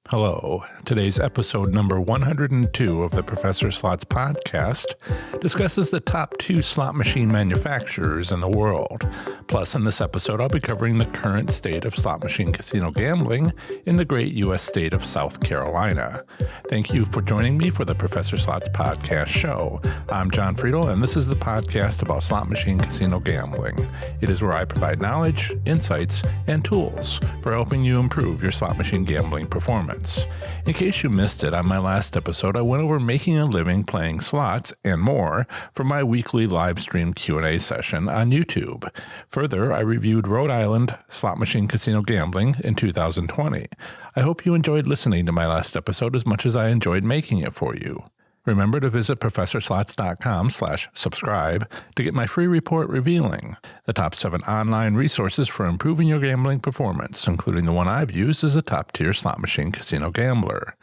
Hello. Today's episode number 102 of the Professor Slots podcast discusses the top 2 slot machine manufacturers in the world. Plus, in this episode, I'll be covering the current state of slot machine casino gambling in the great U.S. state of South Carolina. Thank you for joining me for the Professor Slots podcast show. I'm John Friedel, and this is the podcast about slot machine casino gambling. It is where I provide knowledge, insights, and tools for helping you improve your slot machine gambling performance. In case you missed it, on my last episode, I went over making a living playing slots and more for my weekly live stream Q&A session on YouTube. Further, I reviewed Rhode Island slot machine casino gambling in 2020. I hope you enjoyed listening to my last episode as much as I enjoyed making it for you. Remember to visit professorslots.com/subscribe to get my free report revealing the top 7 online resources for improving your gambling performance, including the one I've used as a top-tier slot machine casino gambler.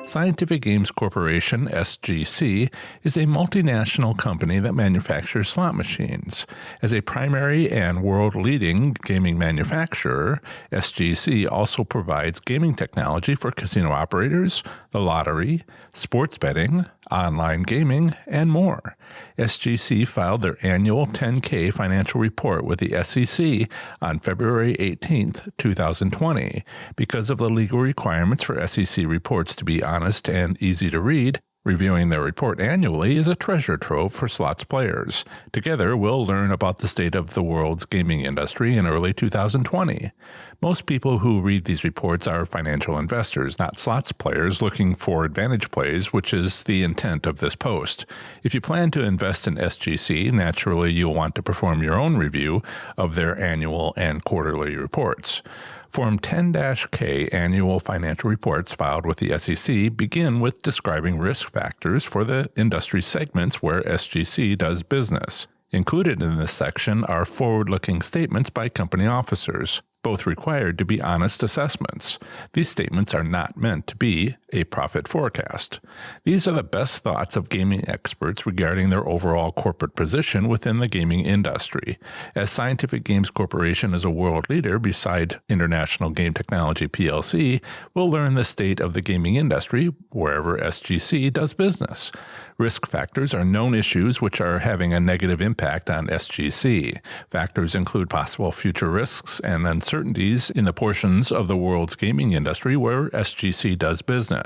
Scientific Games Corporation, SGC, is a multinational company that manufactures slot machines. As a primary and world-leading gaming manufacturer, SGC also provides gaming technology for casino operators, the lottery, sports betting, online gaming, and more. SGC filed their annual 10-K financial report with the SEC on February 18, 2020. Because of the legal requirements for SEC reports to be honest and easy to read, reviewing their report annually is a treasure trove for slots players. Together, we'll learn about the state of the world's gaming industry in early 2020. Most people who read these reports are financial investors, not slots players looking for advantage plays, which is the intent of this post. If you plan to invest in SGC, naturally you'll want to perform your own review of their annual and quarterly reports. Form 10-K annual financial reports filed with the SEC begin with describing risk factors for the industry segments where SGC does business. Included in this section are forward-looking statements by company officers, both required to be honest assessments. These statements are not meant to be a profit forecast. These are the best thoughts of gaming experts regarding their overall corporate position within the gaming industry. As Scientific Games Corporation is a world leader beside International Game Technology PLC, we'll learn the state of the gaming industry wherever SGC does business. Risk factors are known issues which are having a negative impact on SGC. Factors include possible future risks and uncertainties in the portions of the world's gaming industry where SGC does business.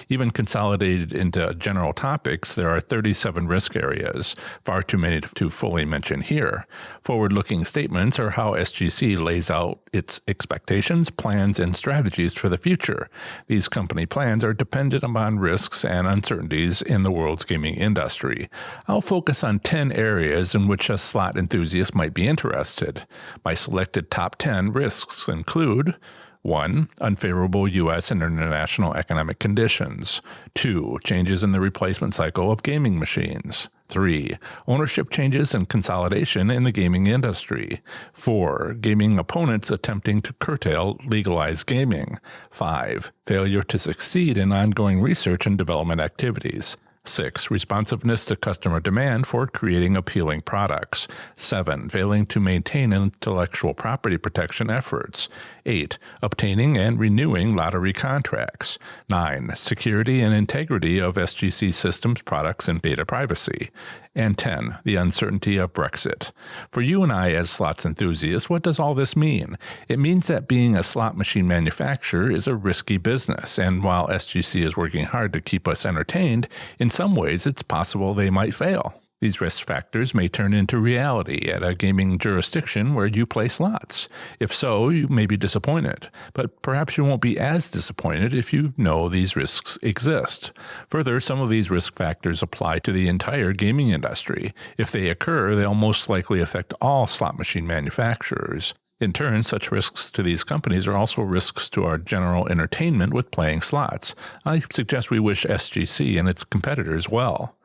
Even consolidated into general topics, there are 37 risk areas, far too many to fully mention here. Forward-looking statements are how SGC lays out its expectations, plans, and strategies for the future. These company plans are dependent upon risks and uncertainties in the world's gaming industry. I'll focus on 10 areas in which a slot enthusiast might be interested. My selected top 10 risks include 1. Unfavorable U.S. and international economic conditions. 2. Changes in the replacement cycle of gaming machines. 3. Ownership changes and consolidation in the gaming industry. 4. Gaming opponents attempting to curtail legalized gaming. 5. Failure to succeed in ongoing research and development activities. 6. Responsiveness to customer demand for creating appealing products. 7. Failing to maintain intellectual property protection efforts. 8. Obtaining and renewing lottery contracts. 9. Security and integrity of SGC systems, products, and data privacy. And 10. The uncertainty of Brexit. For you and I as slots enthusiasts, what does all this mean? It means that being a slot machine manufacturer is a risky business, and while SGC is working hard to keep us entertained, in some ways it's possible they might fail. These risk factors may turn into reality at a gaming jurisdiction where you play slots. If so, you may be disappointed, but perhaps you won't be as disappointed if you know these risks exist. Further, some of these risk factors apply to the entire gaming industry. If they occur, they'll most likely affect all slot machine manufacturers. In turn, such risks to these companies are also risks to our general entertainment with playing slots. I suggest we wish SGC and its competitors well.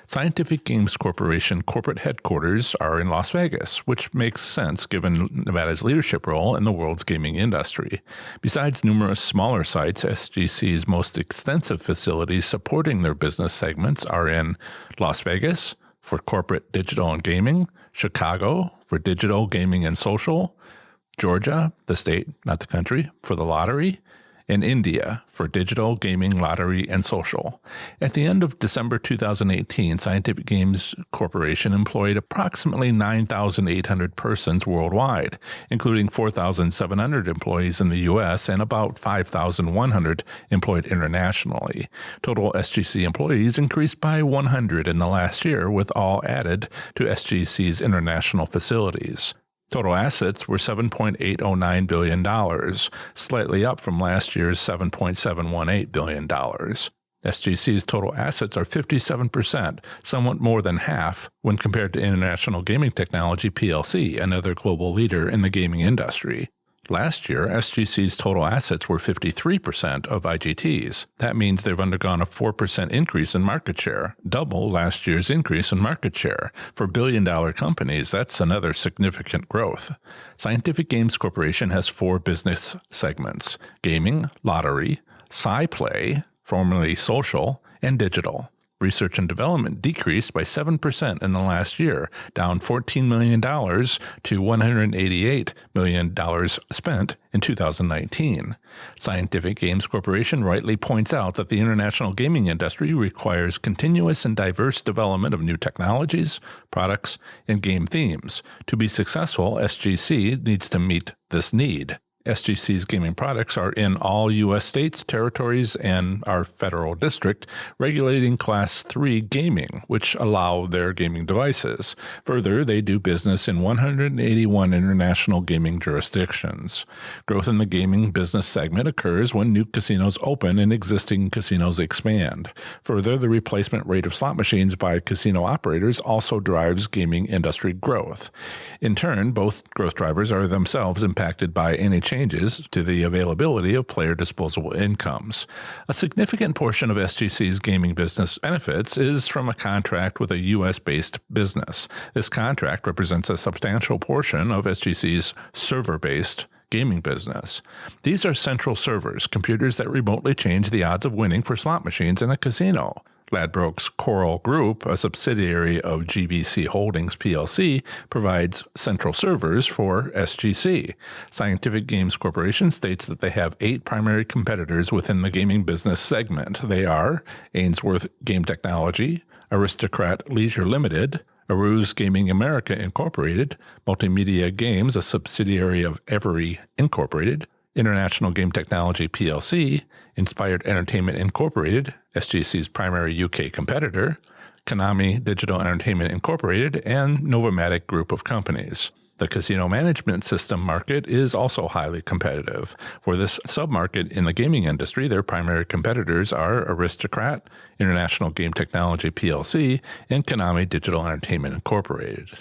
Scientific Games Corporation corporate headquarters are in Las Vegas, which makes sense given Nevada's leadership role in the world's gaming industry. Besides numerous smaller sites, SGC's most extensive facilities supporting their business segments are in Las Vegas for corporate digital and gaming, Chicago for digital gaming and social, Georgia, the state, not the country, for the lottery, and India for digital, gaming, lottery, and social. At the end of December 2018, Scientific Games Corporation employed approximately 9,800 persons worldwide, including 4,700 employees in the U.S. and about 5,100 employed internationally. Total SGC employees increased by 100 in the last year, with all added to SGC's international facilities. Total assets were $7.809 billion, slightly up from last year's $7.718 billion. SGC's total assets are 57%, somewhat more than half when compared to International Gaming Technology plc, another global leader in the gaming industry. Last year, SGC's total assets were 53% of IGT's. That means they've undergone a 4% increase in market share, double last year's increase in market share. For billion-dollar companies, that's another significant growth. Scientific Games Corporation has 4 business segments: gaming, lottery, SciPlay, formerly social, and digital. Research and development decreased by 7% in the last year, down $14 million to $188 million spent in 2019. Scientific Games Corporation rightly points out that the international gaming industry requires continuous and diverse development of new technologies, products, and game themes. To be successful, SGC needs to meet this need. SGC's gaming products are in all U.S. states, territories, and our federal district, regulating Class 3 gaming, which allow their gaming devices. Further, they do business in 181 international gaming jurisdictions. Growth in the gaming business segment occurs when new casinos open and existing casinos expand. Further, the replacement rate of slot machines by casino operators also drives gaming industry growth. In turn, both growth drivers are themselves impacted by any changes to the availability of player disposable incomes. A significant portion of SGC's gaming business benefits is from a contract with a U.S.-based business. This contract represents a substantial portion of SGC's server-based gaming business. These are central servers, computers that remotely change the odds of winning for slot machines in a casino. Ladbrokes Coral Group, a subsidiary of GVC Holdings plc, provides central servers for SGC. Scientific Games Corporation states that they have 8 primary competitors within the gaming business segment. They are Ainsworth Game Technology, Aristocrat Leisure Limited, Aruze Gaming America Incorporated, Multimedia Games, a subsidiary of Every Incorporated, International Game Technology plc, Inspired Entertainment Incorporated, SGC's primary UK competitor, Konami Digital Entertainment Incorporated, and Novomatic Group of companies. The casino management system market is also highly competitive. For this submarket in the gaming industry, their primary competitors are Aristocrat, International Game Technology plc, and Konami Digital Entertainment Incorporated.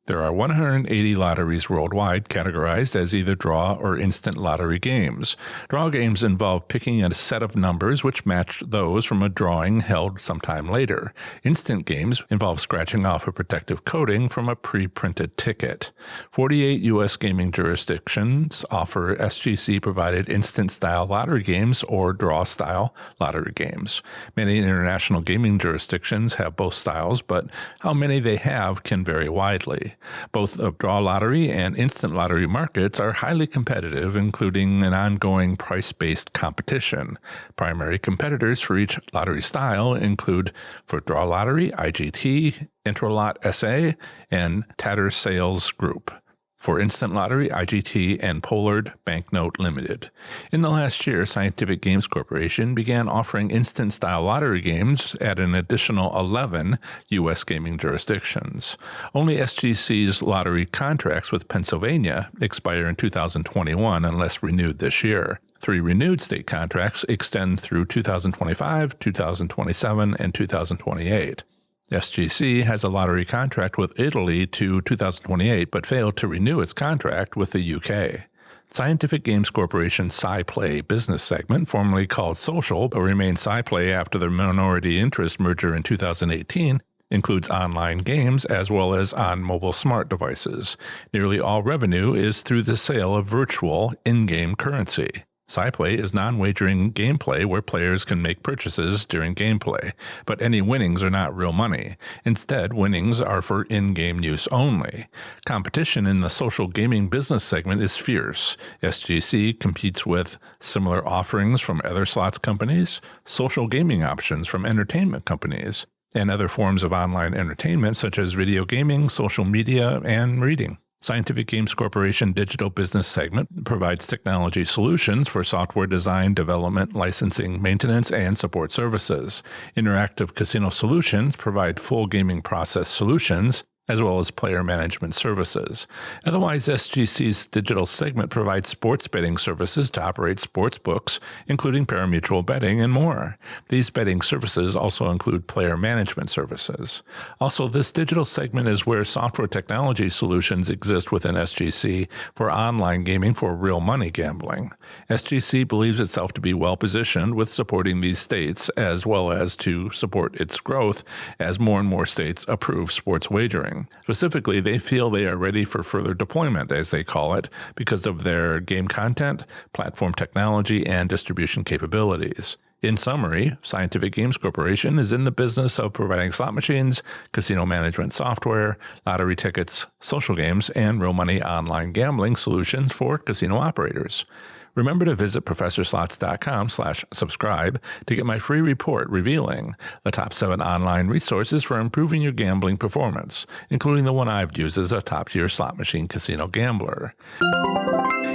There are 180 lotteries worldwide categorized as either draw or instant lottery games. Draw games involve picking a set of numbers which match those from a drawing held sometime later. Instant games involve scratching off a protective coating from a pre-printed ticket. 48 U.S. gaming jurisdictions offer SGC-provided instant-style lottery games or draw-style lottery games. Many international gaming jurisdictions have both styles, but how many they have can vary widely. Both the draw lottery and instant lottery markets are highly competitive, including an ongoing price-based competition. Primary competitors for each lottery style include, for draw lottery, IGT, Intralot SA, and Tattersales Group. For instant lottery, IGT, and Pollard Banknote Limited. In the last year, Scientific Games Corporation began offering instant-style lottery games at an additional 11 U.S. gaming jurisdictions. Only SGC's lottery contracts with Pennsylvania expire in 2021 unless renewed this year. 3 renewed state contracts extend through 2025, 2027, and 2028. SGC has a lottery contract with Italy to 2028, but failed to renew its contract with the UK. Scientific Games Corporation's SciPlay business segment, formerly called Social, but remained SciPlay after the minority interest merger in 2018, includes online games as well as on mobile smart devices. Nearly all revenue is through the sale of virtual in-game currency. SciPlay is non-wagering gameplay where players can make purchases during gameplay, but any winnings are not real money. Instead, winnings are for in-game use only. Competition in the social gaming business segment is fierce. SGC competes with similar offerings from other slots companies, social gaming options from entertainment companies, and other forms of online entertainment such as video gaming, social media, and reading. Scientific Games Corporation Digital Business Segment provides technology solutions for software design, development, licensing, maintenance, and support services. Interactive Casino Solutions provide full gaming process solutions, as well as player management services. Otherwise, SGC's digital segment provides sports betting services to operate sports books, including parimutuel betting and more. These betting services also include player management services. Also, this digital segment is where software technology solutions exist within SGC for online gaming for real money gambling. SGC believes itself to be well positioned with supporting these states, as well as to support its growth as more and more states approve sports wagering. Specifically, they feel they are ready for further deployment, as they call it, because of their game content, platform technology, and distribution capabilities. In summary, Scientific Games Corporation is in the business of providing slot machines, casino management software, lottery tickets, social games, and real money online gambling solutions for casino operators. Remember to visit ProfessorSlots.com/subscribe to get my free report revealing the top 7 online resources for improving your gambling performance, including the one I've used as a top-tier slot machine casino gambler.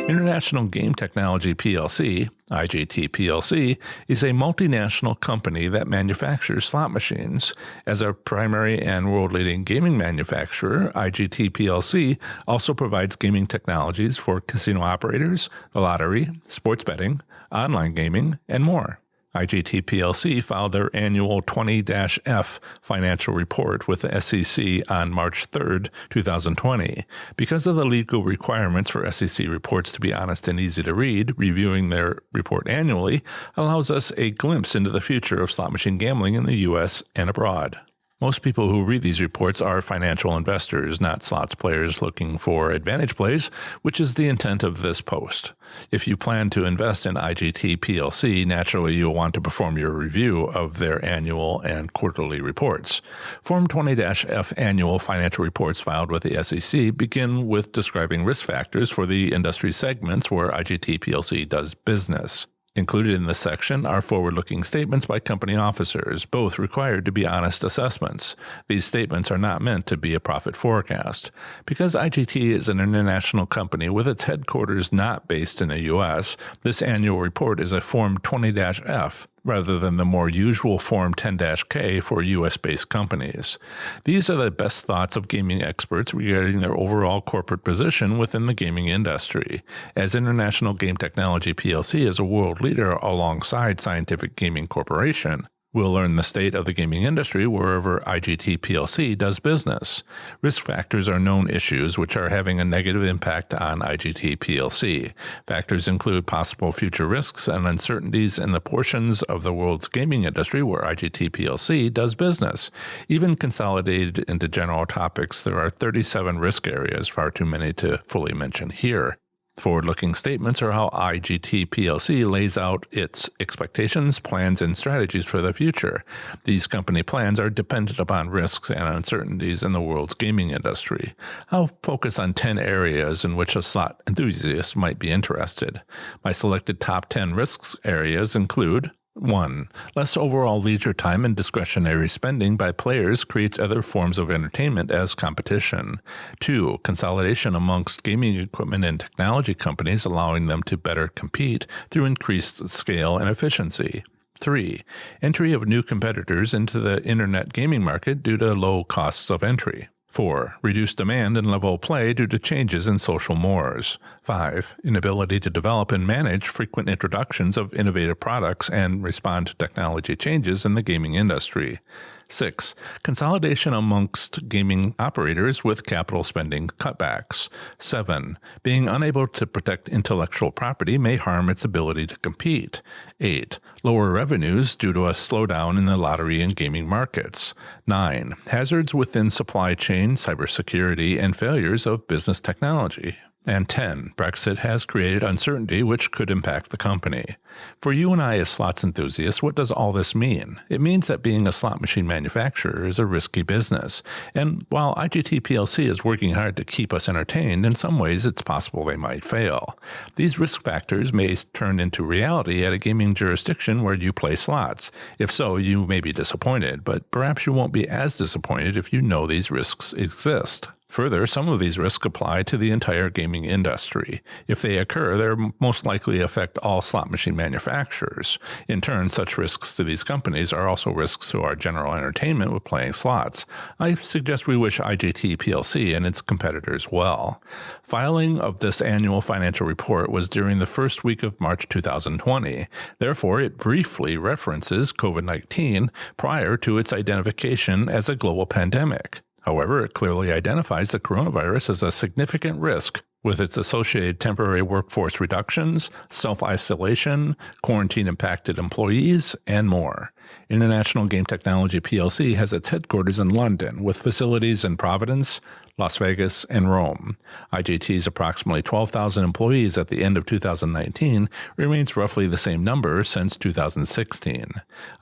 International Game Technology PLC, IGT PLC, is a multinational company that manufactures slot machines. As a primary and world-leading gaming manufacturer, IGT PLC also provides gaming technologies for casino operators, the lottery, sports betting, online gaming, and more. IGT PLC filed their annual 20-F financial report with the SEC on March 3, 2020. Because of the legal requirements for SEC reports to be honest and easy to read, reviewing their report annually allows us a glimpse into the future of slot machine gambling in the U.S. and abroad. Most people who read these reports are financial investors, not slots players looking for advantage plays, which is the intent of this post. If you plan to invest in IGT PLC, naturally you'll want to perform your review of their annual and quarterly reports. Form 20-F annual financial reports filed with the SEC begin with describing risk factors for the industry segments where IGT PLC does business. Included in this section are forward-looking statements by company officers, both required to be honest assessments. These statements are not meant to be a profit forecast. Because IGT is an international company with its headquarters not based in the U.S., this annual report is a Form 20-F, rather than the more usual Form 10-K for U.S.-based companies. These are the best thoughts of gaming experts regarding their overall corporate position within the gaming industry. As International Game Technology PLC is a world leader alongside Scientific Gaming Corporation, we'll learn the state of the gaming industry wherever IGT PLC does business. Risk factors are known issues which are having a negative impact on IGT PLC. Factors include possible future risks and uncertainties in the portions of the world's gaming industry where IGT PLC does business. Even consolidated into general topics, there are 37 risk areas, far too many to fully mention here. Forward-looking statements are how IGT PLC lays out its expectations, plans, and strategies for the future. These company plans are dependent upon risks and uncertainties in the world's gaming industry. I'll focus on 10 areas in which a slot enthusiast might be interested. My selected top 10 risks areas include: 1. Less overall leisure time and discretionary spending by players creates other forms of entertainment as competition. 2. Consolidation amongst gaming equipment and technology companies, allowing them to better compete through increased scale and efficiency. 3. Entry of new competitors into the internet gaming market due to low costs of entry. 4. Reduced demand and level of play due to changes in social mores. 5. Inability to develop and manage frequent introductions of innovative products and respond to technology changes in the gaming industry. 6. Consolidation amongst gaming operators with capital spending cutbacks. 7. Being unable to protect intellectual property may harm its ability to compete. 8. Lower revenues due to a slowdown in the lottery and gaming markets. 9. Hazards within supply chain, cybersecurity, and failures of business technology. And 10. Brexit has created uncertainty which could impact the company. For you and I as slots enthusiasts, what does all this mean? It means that being a slot machine manufacturer is a risky business. And while IGT plc is working hard to keep us entertained, in some ways it's possible they might fail. These risk factors may turn into reality at a gaming jurisdiction where you play slots. If so, you may be disappointed, but perhaps you won't be as disappointed if you know these risks exist. Further, some of these risks apply to the entire gaming industry. If they occur, they most likely affect all slot machine manufacturers. In turn, such risks to these companies are also risks to our general entertainment with playing slots. I suggest we wish IGT plc and its competitors well. Filing of this annual financial report was during the first week of March 2020. Therefore, it briefly references COVID-19 prior to its identification as a global pandemic. However, it clearly identifies the coronavirus as a significant risk with its associated temporary workforce reductions, self-isolation, quarantine-impacted employees, and more. International Game Technology plc has its headquarters in London, with facilities in Providence, Las Vegas, and Rome. IGT's approximately 12,000 employees at the end of 2019 remains roughly the same number since 2016.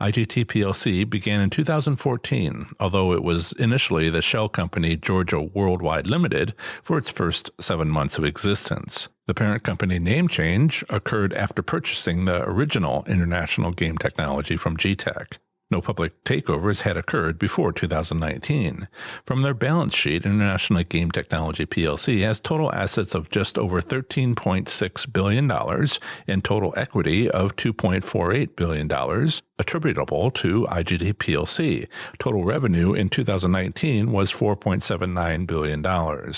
IGT plc began in 2014, although it was initially the shell company Georgia Worldwide Limited for its first 7 months of existence. The parent company name change occurred after purchasing the original International Game Technology from G-Tech. No public takeovers had occurred before 2019. From their balance sheet, International Game Technology plc has total assets of just over $13.6 billion and total equity of $2.48 billion, attributable to IGT plc. Total revenue in 2019 was $4.79 billion.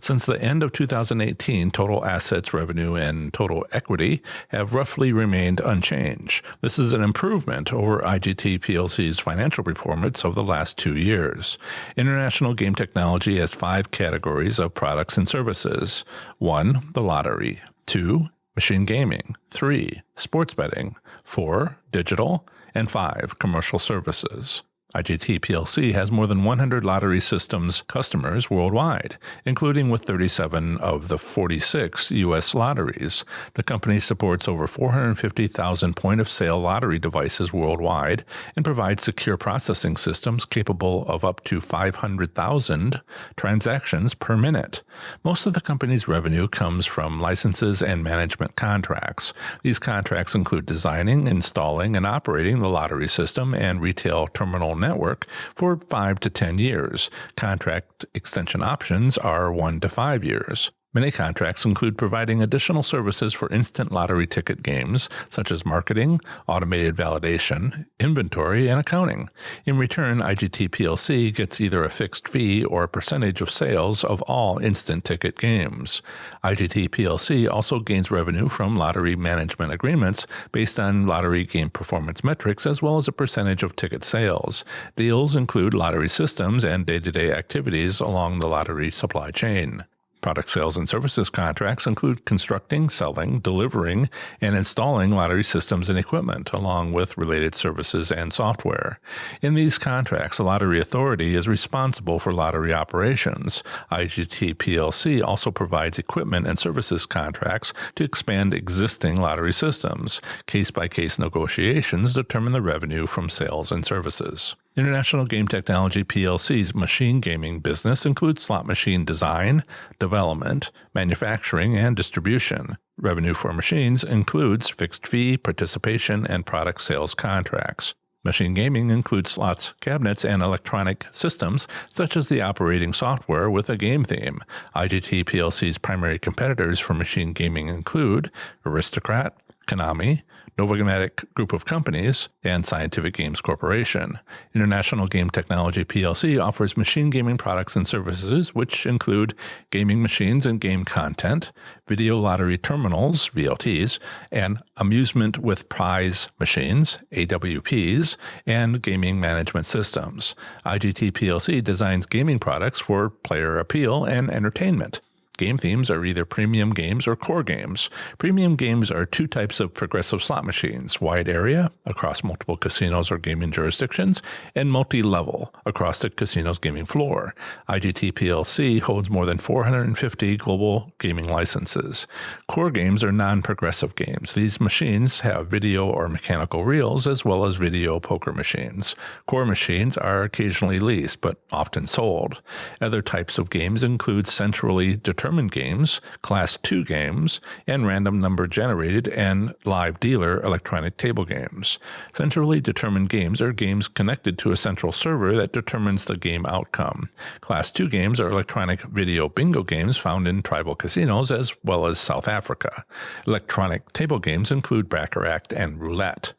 Since the end of 2018, total assets, revenue, and total equity have roughly remained unchanged. This is an improvement over IGT plc's financial performance of the last 2 years. International Game Technology has 5 categories of products and services. 1. The lottery. 2. Machine gaming. 3. Sports betting. 4. Digital. And 5. Commercial services. IGT plc has more than 100 lottery systems customers worldwide, including with 37 of the 46 U.S. lotteries. The company supports over 450,000 point-of-sale lottery devices worldwide and provides secure processing systems capable of up to 500,000 transactions per minute. Most of the company's revenue comes from licenses and management contracts. These contracts include designing, installing, and operating the lottery system and retail terminal network for 5 to 10 years. Contract extension options are 1 to 5 years. Many contracts include providing additional services for instant lottery ticket games, such as marketing, automated validation, inventory, and accounting. In return, IGT plc gets either a fixed fee or a percentage of sales of all instant ticket games. IGT plc also gains revenue from lottery management agreements based on lottery game performance metrics as well as a percentage of ticket sales. Deals include lottery systems and day-to-day activities along the lottery supply chain. Product sales and services contracts include constructing, selling, delivering, and installing lottery systems and equipment, along with related services and software. In these contracts, the lottery authority is responsible for lottery operations. IGT plc also provides equipment and services contracts to expand existing lottery systems. Case-by-case negotiations determine the revenue from sales and services. International Game Technology plc's machine gaming business includes slot machine design, development, manufacturing, and distribution. Revenue for machines includes fixed fee, participation, and product sales contracts. Machine gaming includes slots, cabinets, and electronic systems, such as the operating software with a game theme. IGT plc's primary competitors for machine gaming include Aristocrat, Konami, Novomatic Group of Companies, and Scientific Games Corporation. International Game Technology plc offers machine gaming products and services which include gaming machines and game content, video lottery terminals, VLTs, and amusement with prize machines, AWPs, and gaming management systems. IGT plc designs gaming products for player appeal and entertainment. Game themes are either premium games or core games. Premium games are two types of progressive slot machines: wide area, across multiple casinos or gaming jurisdictions, and multi-level, across the casino's gaming floor. IGT plc holds more than 450 global gaming licenses. Core games are non-progressive games. These machines have video or mechanical reels as well as video poker machines. Core machines are occasionally leased, but often sold. Other types of games include centrally determined games, Class II games, and random number generated and live dealer electronic table games. Centrally determined games are games connected to a central server that determines the game outcome. Class II games are electronic video bingo games found in tribal casinos as well as South Africa. Electronic table games include Baccarat and Roulette.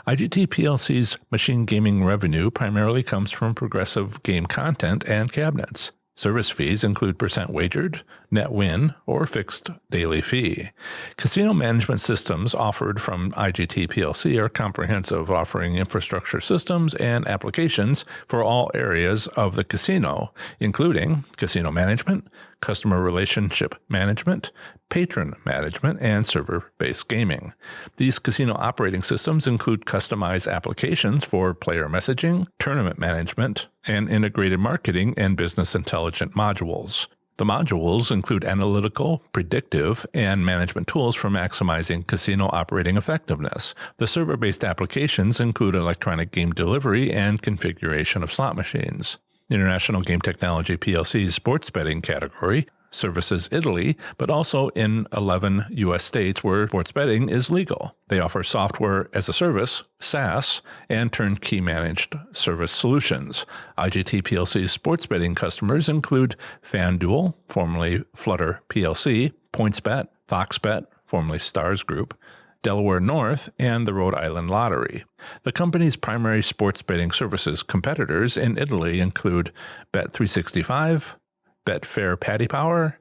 IGT plc's machine gaming revenue primarily comes from progressive game content and cabinets. Service fees include percent wagered, net win, or fixed daily fee. Casino management systems offered from IGT plc are comprehensive, offering infrastructure systems and applications for all areas of the casino, including casino management, customer relationship management, patron management, and server-based gaming. These casino operating systems include customized applications for player messaging, tournament management, and integrated marketing and business intelligence modules. The modules include analytical, predictive, and management tools for maximizing casino operating effectiveness. The server-based applications include electronic game delivery and configuration of slot machines. International Game Technology plc's sports betting category services Italy, but also in 11 U.S. states where sports betting is legal. They offer software as a service, SaaS, and turnkey managed service solutions. IGT plc's sports betting customers include FanDuel, formerly Flutter plc, PointsBet, FoxBet, formerly Stars Group, Delaware North, and the Rhode Island Lottery. The company's primary sports betting services competitors in Italy include Bet365, Betfair Paddy Power,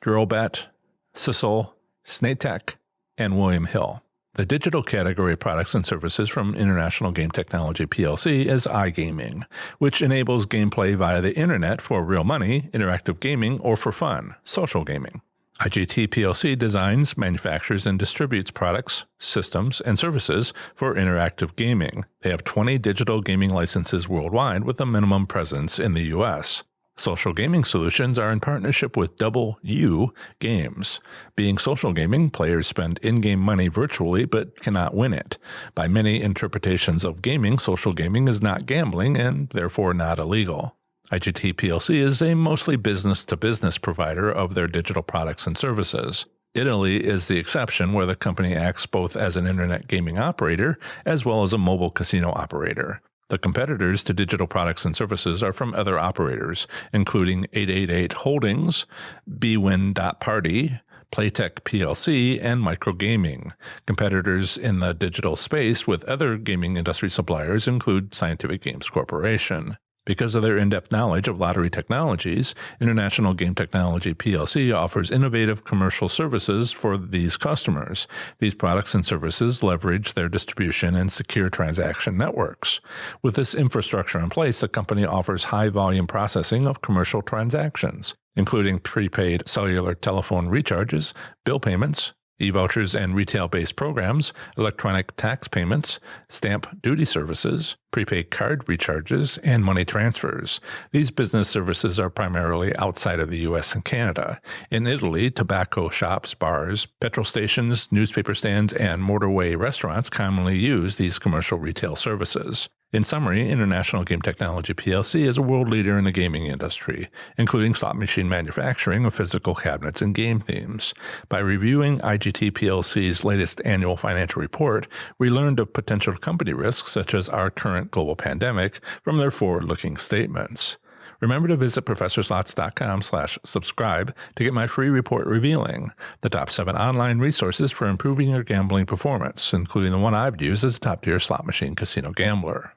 Eurobet, Sisal, Snaitech, and William Hill. The digital category products and services from International Game Technology plc is iGaming, which enables gameplay via the internet for real money, interactive gaming, or for fun, social gaming. IGT plc designs, manufactures, and distributes products, systems, and services for interactive gaming. They have 20 digital gaming licenses worldwide with a minimum presence in the U.S. Social gaming solutions are in partnership with Double U Games. Being social gaming, players spend in-game money virtually but cannot win it. By many interpretations of gaming, social gaming is not gambling and therefore not illegal. IGT plc is a mostly business-to-business provider of their digital products and services. Italy is the exception, where the company acts both as an internet gaming operator as well as a mobile casino operator. The competitors to digital products and services are from other operators, including 888 Holdings, bwin.party, Playtech plc, and Microgaming. Competitors in the digital space with other gaming industry suppliers include Scientific Games Corporation. Because of their in-depth knowledge of lottery technologies, International Game Technology plc offers innovative commercial services for these customers. These products and services leverage their distribution and secure transaction networks. With this infrastructure in place, the company offers high-volume processing of commercial transactions, including prepaid cellular telephone recharges, bill payments, e-vouchers and retail-based programs, electronic tax payments, stamp duty services, prepaid card recharges, and money transfers. These business services are primarily outside of the U.S. and Canada. In Italy, tobacco shops, bars, petrol stations, newspaper stands, and motorway restaurants commonly use these commercial retail services. In summary, International Game Technology plc is a world leader in the gaming industry, including slot machine manufacturing of physical cabinets and game themes. By reviewing IGT plc's latest annual financial report, we learned of potential company risks such as our current global pandemic from their forward-looking statements. Remember to visit ProfessorSlots.com/subscribe to get my free report revealing the top 7 online resources for improving your gambling performance, including the one I've used as a top-tier slot machine casino gambler.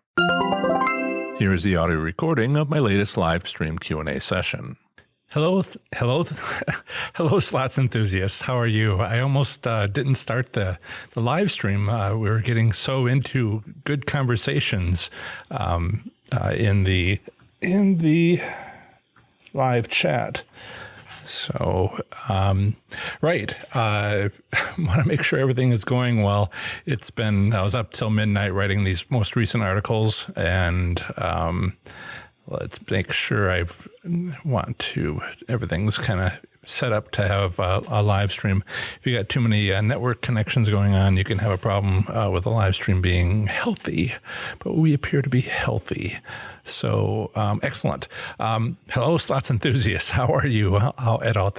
Here is the audio recording of my latest live stream Q&A session. Hello, slots enthusiasts. How are you? I almost didn't start the live stream. We were getting so into good conversations in the live chat. So, right. Want to make sure everything is going well. I was up till midnight writing these most recent articles, and let's make sure everything's kind of set up to have a live stream. If you got too many network connections going on, you can have a problem with the live stream being healthy, but we appear to be healthy. So excellent. Hello, slots enthusiasts. How are you? I'll edit out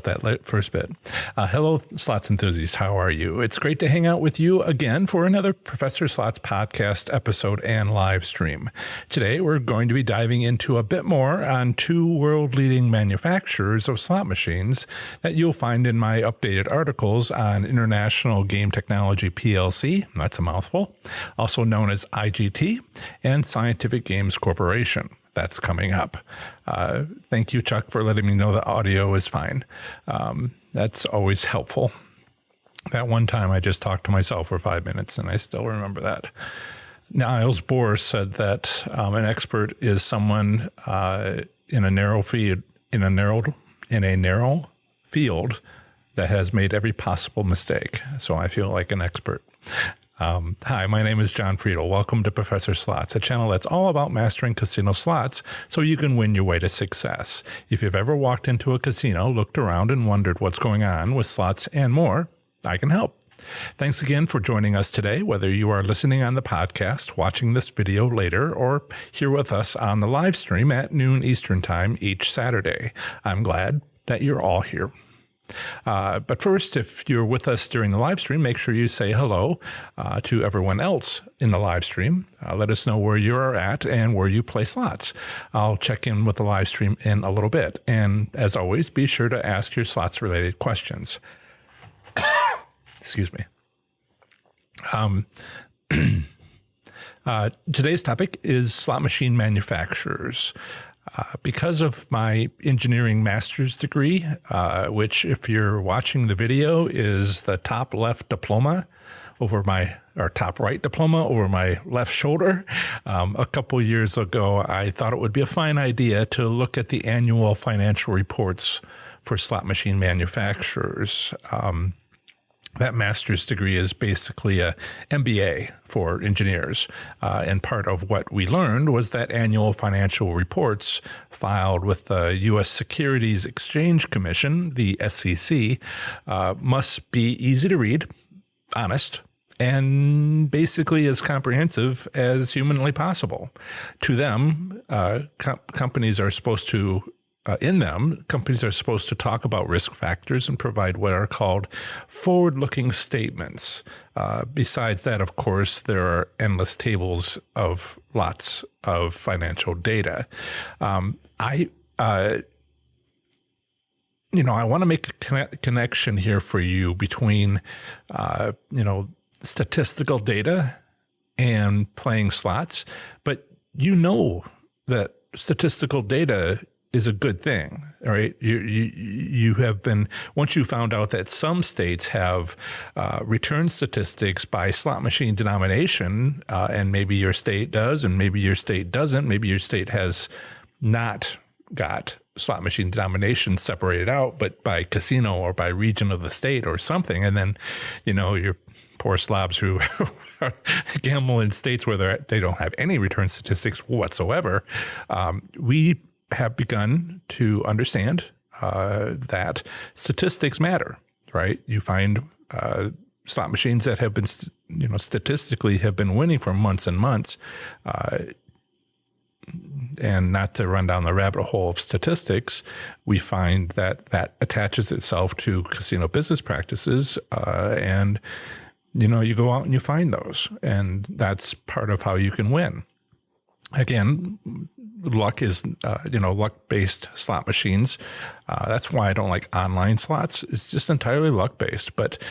that first bit. Hello, slots enthusiasts. How are you? It's great to hang out with you again for another Professor Slots podcast episode and live stream. Today, we're going to be diving into a bit more on two world-leading manufacturers of slot machines that you'll find in my updated articles on International Game Technology PLC, that's a mouthful, also known as IGT, and Scientific Games Corporation. That's coming up. Thank you, Chuck, for letting me know the audio is fine. That's always helpful. That one time I just talked to myself for 5 minutes, and I still remember that. Niels Bohr said that an expert is someone in a narrow field that has made every possible mistake. So I feel like an expert. Hi, my name is John Friedel. Welcome to Professor Slots, a channel that's all about mastering casino slots so you can win your way to success. If you've ever walked into a casino, looked around, and wondered what's going on with slots and more, I can help. Thanks again for joining us today, whether you are listening on the podcast, watching this video later, or here with us on the live stream at noon Eastern Time each Saturday. I'm glad that you're all here. But first, if you're with us during the live stream, make sure you say hello to everyone else in the live stream. Let us know where you're at and where you play slots. I'll check in with the live stream in a little bit. And as always, be sure to ask your slots-related questions. Excuse me. Today's topic is slot machine manufacturers. Because of my engineering master's degree, which if you're watching the video is the top left diploma top right diploma over my left shoulder. A couple years ago, I thought it would be a fine idea to look at the annual financial reports for slot machine manufacturers. That master's degree is basically a MBA for engineers. And part of what we learned was that annual financial reports filed with the U.S. Securities Exchange Commission, the SEC, must be easy to read, honest, and basically as comprehensive as humanly possible. To them, companies are supposed to talk about risk factors and provide what are called forward-looking statements. Besides that, of course, there are endless tables of lots of financial data. I want to make a connection here for you between, statistical data and playing slots, but that statistical data is a good thing, right? You have been, once you found out that some states have return statistics by slot machine denomination, and maybe your state does, and maybe your state doesn't, maybe your state has not got slot machine denomination separated out, but by casino or by region of the state or something. And then, your poor slobs who gamble in states where they don't have any return statistics whatsoever. We have begun to understand that statistics matter, right? You find slot machines that have been, statistically have been winning for months and months. And not to run down the rabbit hole of statistics, we find that attaches itself to casino business practices. And, you go out and you find those. And that's part of how you can win. Again, luck is, luck-based slot machines. That's why I don't like online slots. It's just entirely luck-based. But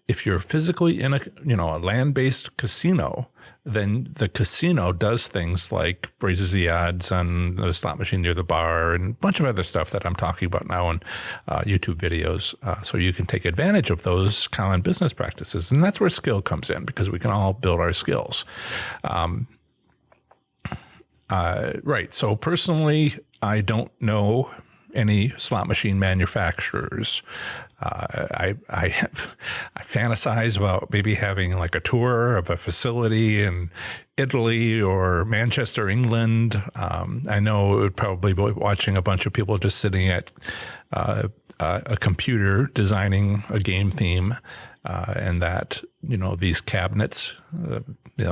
if you're physically in a land-based casino, then the casino does things like raises the odds on the slot machine near the bar and a bunch of other stuff that I'm talking about now in YouTube videos. So you can take advantage of those common business practices. And that's where skill comes in, because we can all build our skills. Right. So personally, I don't know any slot machine manufacturers. I fantasize about maybe having like a tour of a facility in Italy or Manchester, England. I know it would probably be watching a bunch of people just sitting at a computer designing a game theme, and that, these cabinets,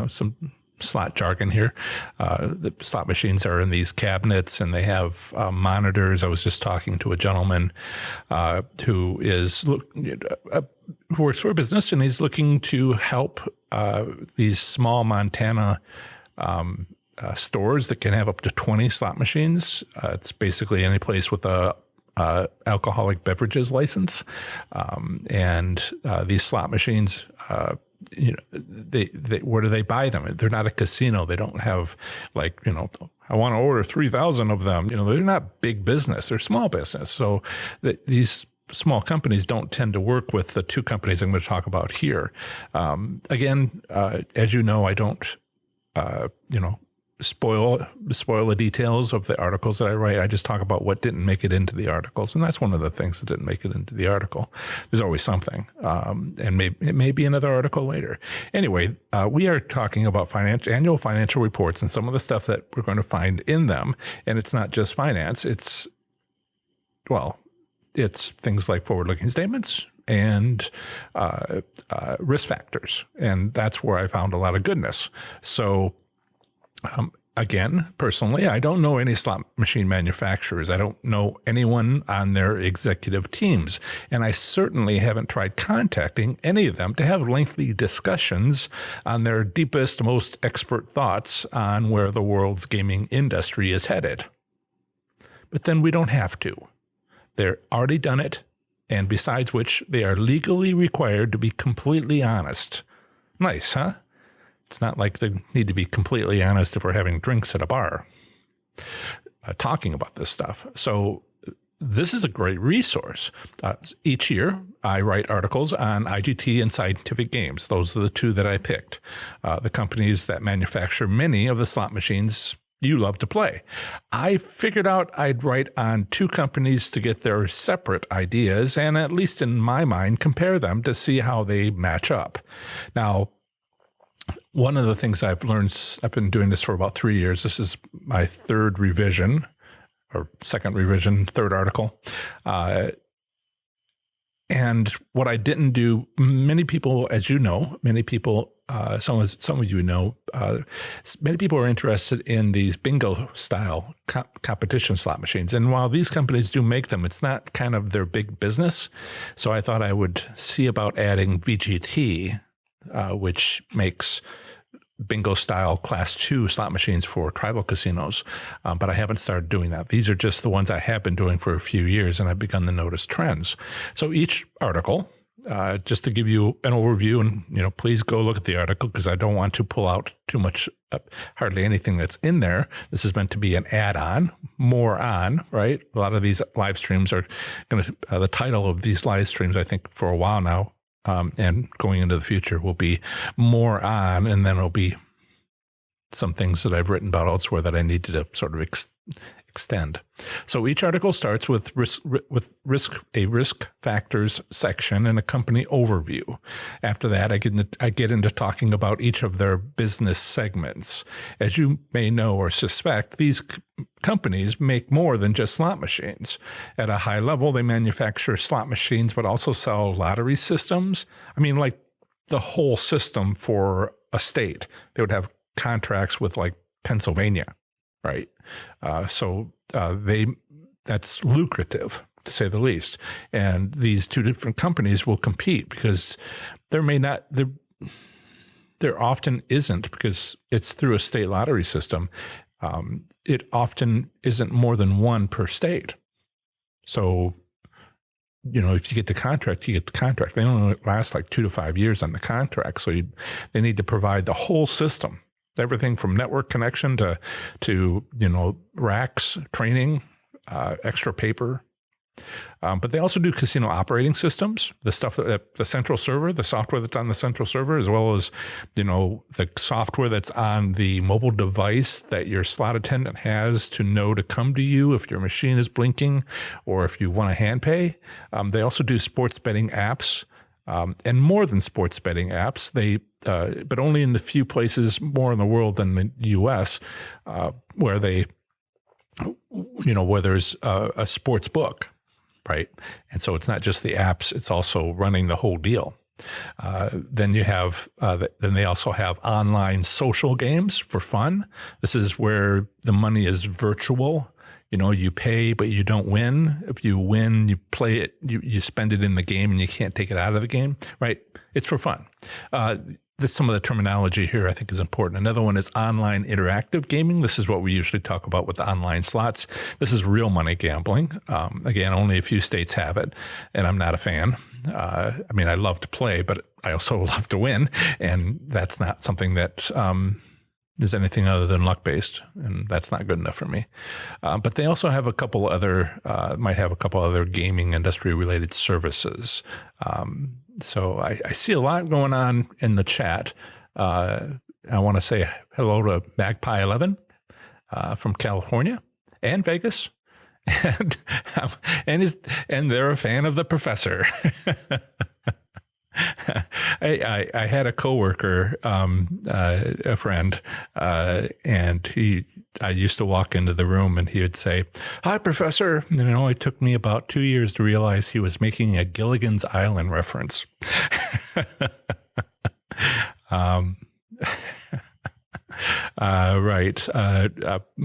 some slot jargon here. The slot machines are in these cabinets and they have monitors. I was just talking to a gentleman who works for a business, and he's looking to help these small Montana stores that can have up to 20 slot machines. It's basically any place with a alcoholic beverages license. And these slot machines, where do they buy them? They're not a casino. They don't have I want to order 3,000 of them. They're not big business. They're small business. So these small companies don't tend to work with the two companies I'm going to talk about here. Again, as you know, I don't, spoil the details of the articles that I write. I just talk about what didn't make it into the articles, and that's one of the things that didn't make it into the article. There's always something, and it may be another article later. Anyway, we are talking about annual financial reports and some of the stuff that we're going to find in them, and it's not just finance. It's things like forward-looking statements and risk factors, and that's where I found a lot of goodness. So. Again, personally, I don't know any slot machine manufacturers. I don't know anyone on their executive teams. And I certainly haven't tried contacting any of them to have lengthy discussions on their deepest, most expert thoughts on where the world's gaming industry is headed. But then we don't have to. They're already done it. And besides which, they are legally required to be completely honest. Nice, huh? It's not like they need to be completely honest if we're having drinks at a bar, talking about this stuff. So this is a great resource. Each year, I write articles on IGT and Scientific Games. Those are the two that I picked, the companies that manufacture many of the slot machines you love to play. I figured out I'd write on two companies to get their separate ideas and, at least in my mind, compare them to see how they match up. Now, one of the things I've learned, I've been doing this for about 3 years. This is my third revision, or second revision, third article. And what I didn't do, many people, as you know, many people, some of you know, many people are interested in these bingo style competition slot machines. And while these companies do make them, it's not kind of their big business. So I thought I would see about adding VGT, which makes bingo-style Class 2 slot machines for tribal casinos, but I haven't started doing that. These are just the ones I have been doing for a few years, and I've begun to notice trends. So each article, just to give you an overview, and please go look at the article because I don't want to pull out too much, hardly anything that's in there. This is meant to be an add-on, more on, right? A lot of these live streams are going to, the title of these live streams, I think for a while now, and going into the future will be more on, and then it'll be some things that I've written about elsewhere that I need to sort of extend. So each article starts with a risk factors section and a company overview. After that, I get into talking about each of their business segments. As you may know or suspect, these companies make more than just slot machines. At a high level, they manufacture slot machines, but also sell lottery systems. I mean, like the whole system for a state. They would have contracts with like Pennsylvania, right? So that's lucrative, to say the least. And these two different companies will compete because there often isn't, because it's through a state lottery system. It often isn't more than one per state. So, if you get the contract, you get the contract. They only last like 2 to 5 years on the contract. So they need to provide the whole system. Everything from network connection to racks, training, extra paper, But they also do casino operating systems, the stuff that the central server, the software that's on the central server, as well as, the software that's on the mobile device that your slot attendant has to know to come to you if your machine is blinking or if you want to hand pay. They also do sports betting apps. And more than sports betting apps, but only in the few places more in the world than the U.S. Where where there's a sports book, right? And so it's not just the apps; it's also running the whole deal. Then you have, then they also have online social games for fun. This is where the money is virtual. You pay, but you don't win. If you win, you play it, you spend it in the game and you can't take it out of the game, right? It's for fun. Some of the terminology here I think is important. Another one is online interactive gaming. This is what we usually talk about with online slots. This is real money gambling. Again, only a few states have it, and I'm not a fan. I love to play, but I also love to win, and that's not something that is anything other than luck-based, and that's not good enough for me. But they also have might have a couple other gaming industry-related services. So I see a lot going on in the chat. I want to say hello to Magpie 11 from California and Vegas, and they're a fan of the professor. I had a coworker, a friend, and I used to walk into the room and he would say, "Hi, Professor." And it only took me about 2 years to realize he was making a Gilligan's Island reference. Right.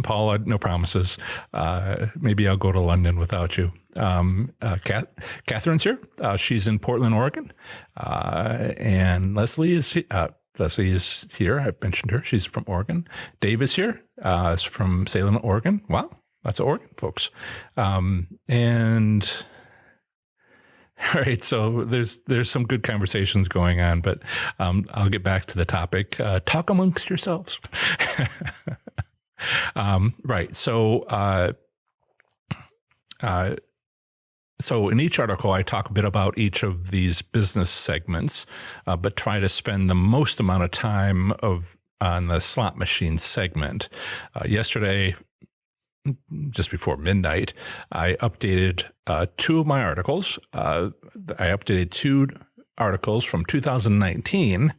Paula, no promises. Maybe I'll go to London without you. Catherine's here. She's in Portland, Oregon. And Leslie is here. I mentioned her. She's from Oregon. Dave is here. Is from Salem, Oregon. Wow. That's Oregon, folks. And all right, so there's some good conversations going on, but I'll get back to the topic. Talk amongst yourselves. Right. So in each article, I talk a bit about each of these business segments, but try to spend the most amount of time on the slot machine segment. Yesterday, just before midnight, I updated two of my articles. I updated two articles from 2019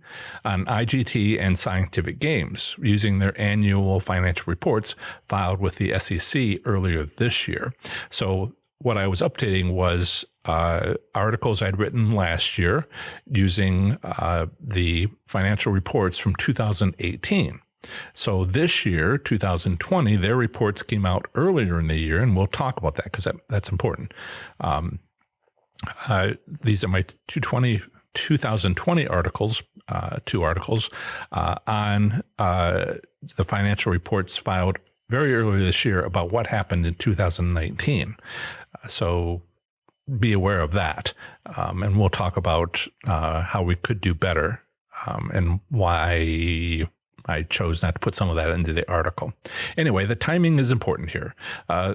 on IGT and Scientific Games using their annual financial reports filed with the SEC earlier this year. So what I was updating was articles I'd written last year using the financial reports from 2018. So this year, 2020, their reports came out earlier in the year, and we'll talk about that because that's important. These are my 2020 articles, two articles on the financial reports filed very early this year about what happened in 2019. So be aware of that. And we'll talk about how we could do better and why I chose not to put some of that into the article. Anyway, the timing is important here.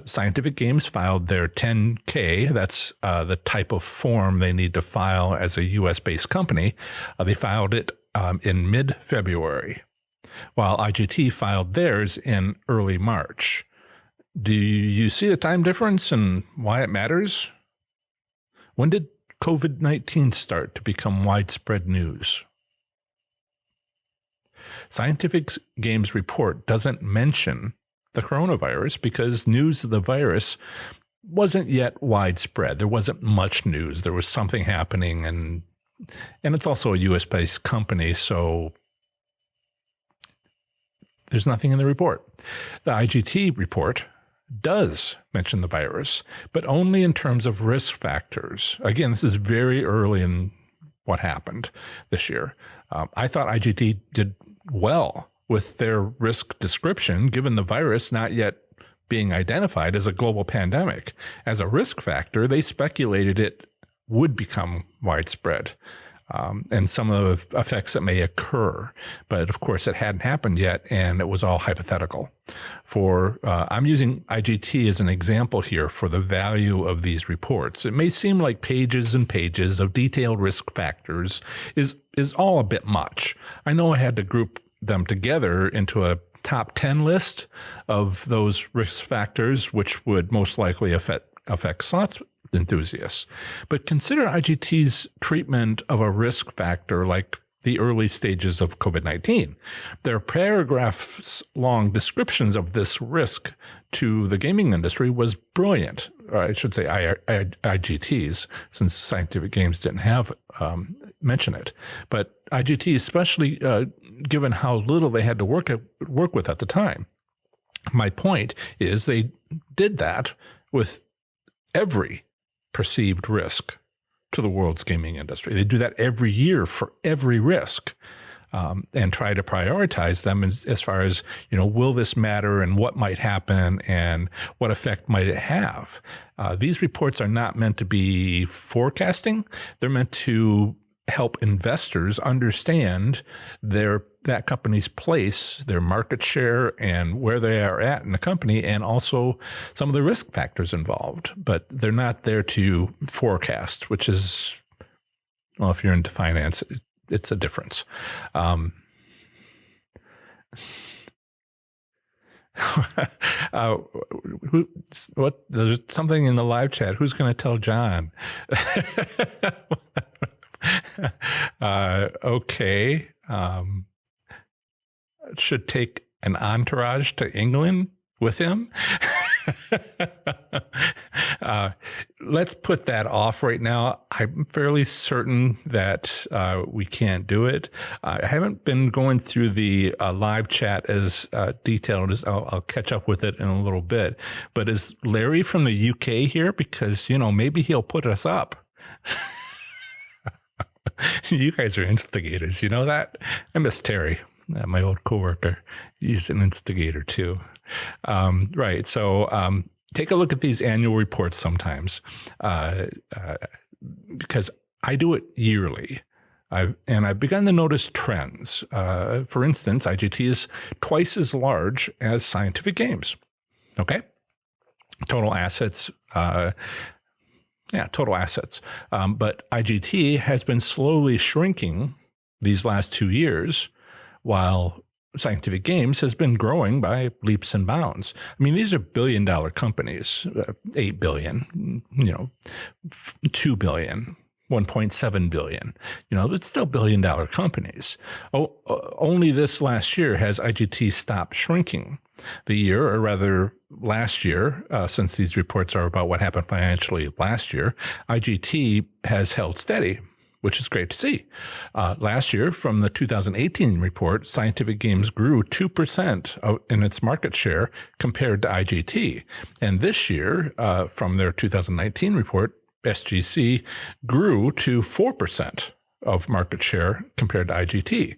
Scientific Games filed their 10K. That's the type of form they need to file as a U.S.-based company. They filed it in mid-February, while IGT filed theirs in early March. Do you see the time difference and why it matters? When did COVID-19 start to become widespread news? Scientific Games report doesn't mention the coronavirus because news of the virus wasn't yet widespread. There wasn't much news. There was something happening, and it's also a U.S.-based company, so there's nothing in the report. The IGT report does mention the virus, but only in terms of risk factors. Again, this is very early in what happened this year. I thought IGT did well with their risk description, given the virus not yet being identified as a global pandemic. As a risk factor, they speculated it would become widespread. and some of the effects that may occur. But of course, it hadn't happened yet, and it was all hypothetical. I'm using IGT as an example here for the value of these reports. It may seem like pages and pages of detailed risk factors is all a bit much. I know I had to group them together into a top 10 list of those risk factors, which would most likely affect slots enthusiasts. But consider IGT's treatment of a risk factor like the early stages of COVID-19. Their paragraphs-long descriptions of this risk to the gaming industry was brilliant. Or I should say IGT's, since Scientific Games didn't have mention it. But IGT, especially given how little they had to work with at the time. My point is they did that with every perceived risk to the world's gaming industry. They do that every year for every risk, and try to prioritize them as far as, will this matter and what might happen and what effect might it have? These reports are not meant to be forecasting. They're meant to help investors understand that company's place, their market share, and where they are at in the company, and also some of the risk factors involved. But they're not there to forecast, which is, well, if you're into finance, it's a difference. There's something in the live chat. Who's going to tell John? Okay. Should take an entourage to England with him. Let's put that off right now. I'm fairly certain that we can't do it. I haven't been going through the live chat as detailed as I'll catch up with it in a little bit. But is Larry from the UK here? Because, maybe he'll put us up. You guys are instigators. You know that? I miss Terry, my old coworker. He's an instigator too. Right. So take a look at these annual reports sometimes, because I do it yearly. I've begun to notice trends. For instance, IGT is twice as large as Scientific Games. Okay. Total assets. Total assets. But IGT has been slowly shrinking these last 2 years, while Scientific Games has been growing by leaps and bounds. I mean, these are billion-dollar companies, $8 billion, $2 billion, $1.7 billion. It's still billion-dollar companies. Only this last year has IGT stopped shrinking. The year, or rather last year, since these reports are about what happened financially last year, IGT has held steady, which is great to see. Last year, from the 2018 report, Scientific Games grew 2% in its market share compared to IGT. And this year, from their 2019 report, SGC grew to 4% of market share compared to IGT.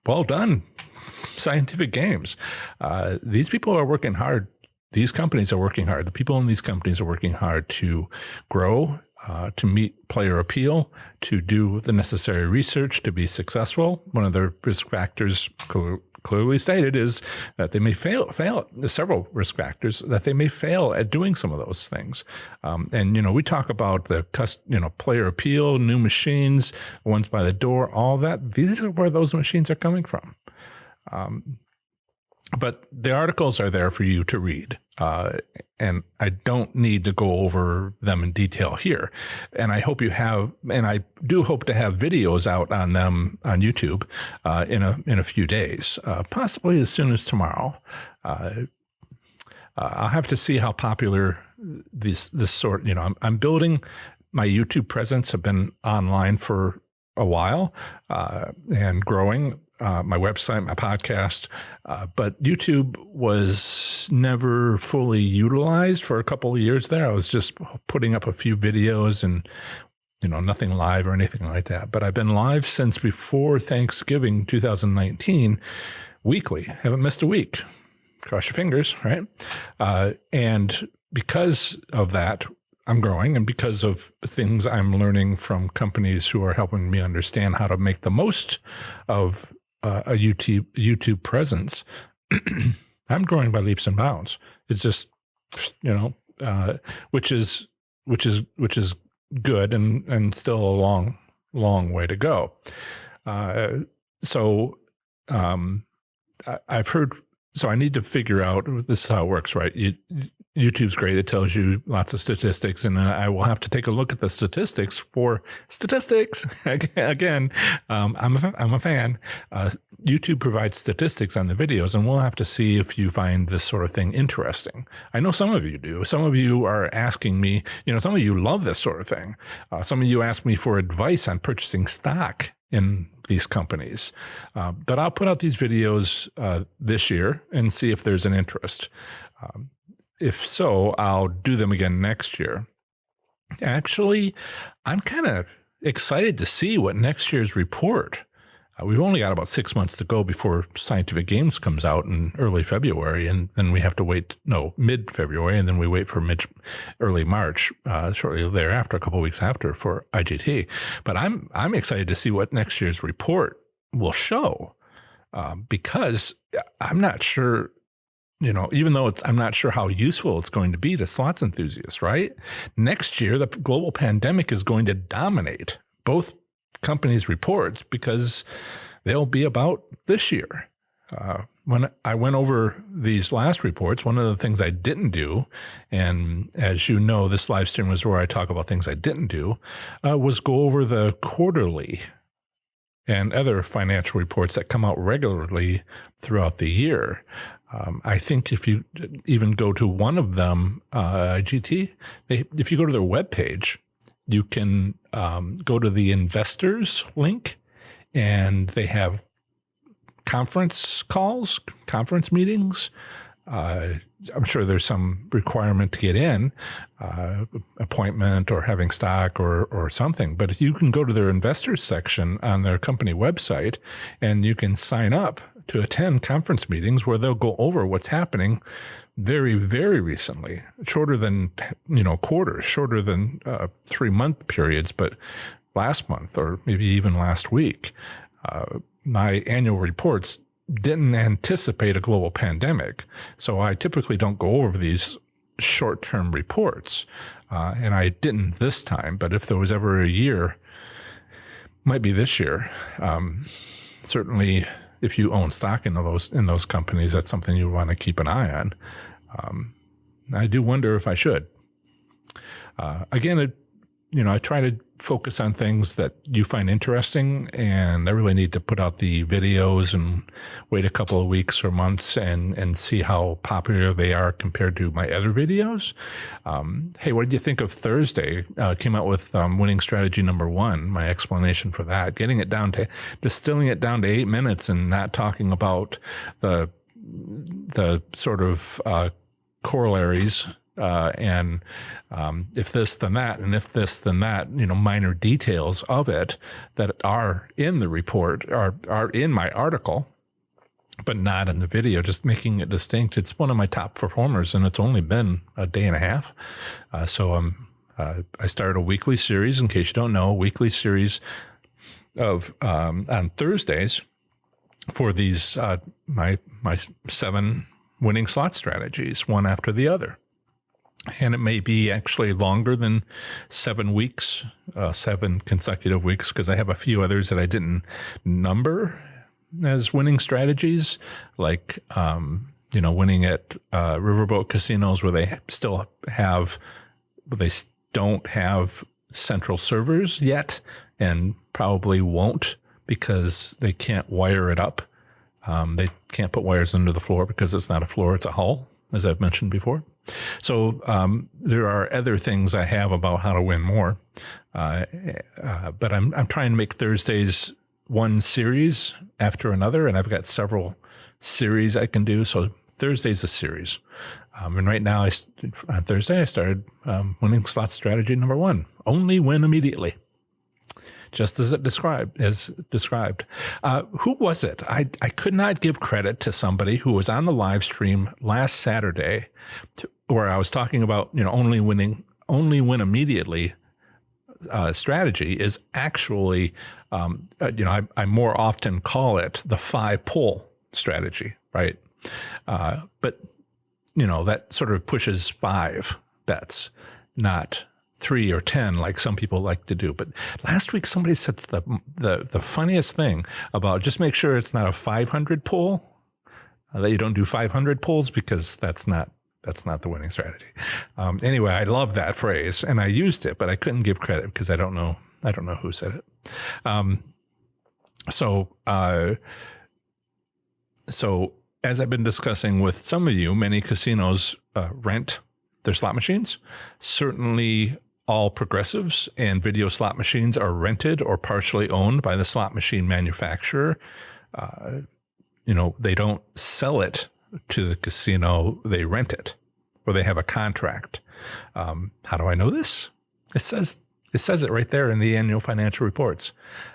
Well done, Scientific Games. These people are working hard. These companies are working hard. The people in these companies are working hard to grow, to meet player appeal, to do the necessary research to be successful. One of their risk factors clearly stated is that they may fail. There's several risk factors that they may fail at doing some of those things. And we talk about the player appeal, new machines, ones by the door, all that. These are where those machines are coming from. But the articles are there for you to read, and I don't need to go over them in detail here. And I hope you have, and I do hope to have videos out on them on YouTube in a few days, possibly as soon as tomorrow. I'll have to see how popular this sort. I'm building my YouTube presence. I've been online for a while and growing. My website, my podcast, but YouTube was never fully utilized for a couple of years there. I was just putting up a few videos and, nothing live or anything like that. But I've been live since before Thanksgiving 2019, weekly. Haven't missed a week. Cross your fingers, right? And because of that, I'm growing, and because of things I'm learning from companies who are helping me understand how to make the most of a YouTube presence, I'm growing by leaps and bounds. It's just, which is good, and still a long way to go. I've heard. So I need to figure out, this is how it works, right? YouTube's great. It tells you lots of statistics, and I will have to take a look at the statistics for statistics. Again, I'm a fan. YouTube provides statistics on the videos, and we'll have to see if you find this sort of thing interesting. I know some of you do. Some of you are asking me, some of you love this sort of thing. Some of you ask me for advice on purchasing stock in these companies. But I'll put out these videos this year and see if there's an interest. If so, I'll do them again next year. Actually, I'm kind of excited to see what next year's report. We've only got about 6 months to go before Scientific Games comes out in early February, and then we have to wait, mid-February, and then we wait for early March, shortly thereafter, a couple of weeks after, for IGT. But I'm excited to see what next year's report will show, because I'm not sure, even though I'm not sure how useful it's going to be to slots enthusiasts, right? Next year, the global pandemic is going to dominate both companies' reports because they'll be about this year. When I went over these last reports, one of the things I didn't do, and as you know, this live stream was where I talk about things I didn't do, was go over the quarterly and other financial reports that come out regularly throughout the year. I think if you even go to one of them, IGT, if you go to their webpage, you can go to the investors link, and they have conference meetings. I'm sure there's some requirement to get in, appointment or having stock or something. But you can go to their investors section on their company website, and you can sign up to attend conference meetings where they'll go over what's happening very, very recently, shorter than, quarters, shorter than 3-month periods, but last month or maybe even last week. My annual reports didn't anticipate a global pandemic, so I typically don't go over these short-term reports, and I didn't this time. But if there was ever a year, might be this year, certainly if you own stock in those companies, that's something you want to keep an eye on. I do wonder if I should. Again, I try to focus on things that you find interesting, and I really need to put out the videos and wait a couple of weeks or months and see how popular they are compared to my other videos. Hey, what did you think of Thursday? Came out with winning strategy number 1, my explanation for that, distilling it down to 8 minutes and not talking about the sort of corollaries, and if this, then that, and if this, then that, minor details of it that are in the report are in my article, but not in the video, just making it distinct. It's one of my top performers, and it's only been a day and a half. So I started a weekly series, in case you don't know, a weekly series of on Thursdays for these my 7 winning slot strategies, one after the other. And it may be actually longer than 7 weeks, 7 consecutive weeks, because I have a few others that I didn't number as winning strategies, like, winning at riverboat casinos where they don't have central servers yet, and probably won't because they can't wire it up. They can't put wires under the floor because it's not a floor, it's a hull, as I've mentioned before. So there are other things I have about how to win more, but I'm trying to make Thursdays one series after another, and I've got several series I can do. So Thursday's a series, and right now on Thursday I started winning slot strategy number 1: only win immediately. Just as described. Who was it? I could not give credit to somebody who was on the live stream last Saturday where I was talking about, only winning only win immediately strategy is actually, I more often call it the 5-pull strategy, right? But, that sort of pushes 5 bets, not 3 or 10 like some people like to do. But last week somebody said the funniest thing about just make sure it's not a 500 pull, that you don't do 500 pulls, because that's not the winning strategy. Anyway, I love that phrase and I used it, but I couldn't give credit because I don't know who said it. So as I've been discussing with some of you, many casinos rent their slot machines. Certainly all progressives and video slot machines are rented or partially owned by the slot machine manufacturer. They don't sell it to the casino, they rent it, or they have a contract. How do I know this? It says it right there in the annual financial reports.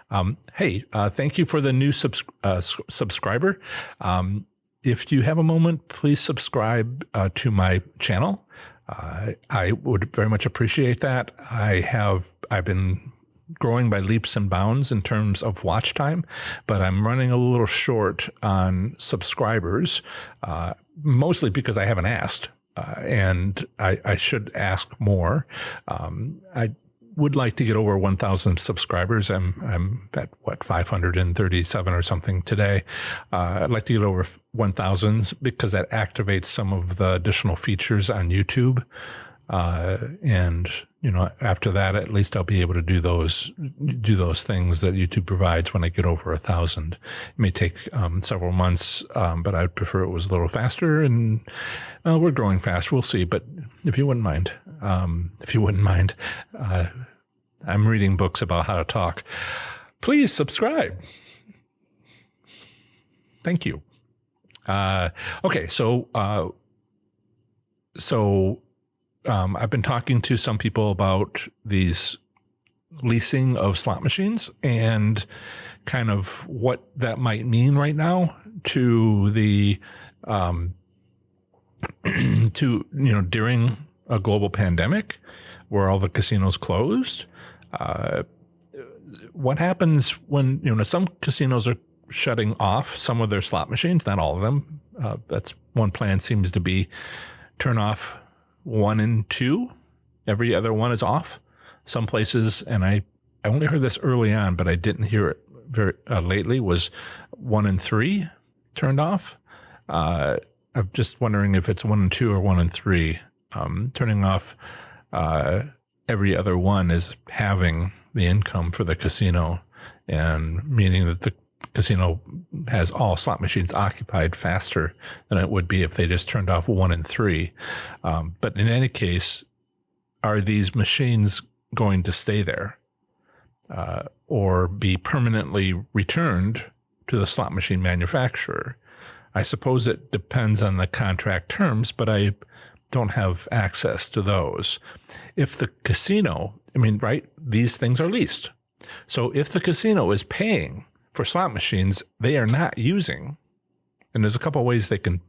Thank you for the new subscriber. If you have a moment, please subscribe to my channel. I would very much appreciate that. I've been growing by leaps and bounds in terms of watch time, but I'm running a little short on subscribers, mostly because I haven't asked, and I should ask more. I would like to get over 1,000 subscribers. I'm at 537 or something today. I'd like to get over 1,000 because that activates some of the additional features on YouTube. And after that, at least I'll be able to do those things that YouTube provides when I get over 1,000. It may take several months, but I'd prefer it was a little faster, and we're growing fast. We'll see. But if you wouldn't mind, I'm reading books about how to talk. Please subscribe. Thank you. Okay. So I've been talking to some people about these leasing of slot machines and kind of what that might mean right now to the, during a global pandemic where all the casinos closed. What happens when, some casinos are shutting off some of their slot machines, not all of them. That's one plan seems to be turn off 1 and 2. Every other one is off. Some places, and I only heard this early on, but I didn't hear it very lately, was 1 and 3 turned off. I'm just wondering if it's 1 and 2 or 1 and 3. Turning off every other one is halving the income for the casino, and meaning that the casino has all slot machines occupied faster than it would be if they just turned off 1 and 3. But in any case, are these machines going to stay there or be permanently returned to the slot machine manufacturer? I suppose it depends on the contract terms, but I don't have access to those. If the casino, these things are leased. So if the casino is paying for slot machines they are not using, and there's a couple of ways they can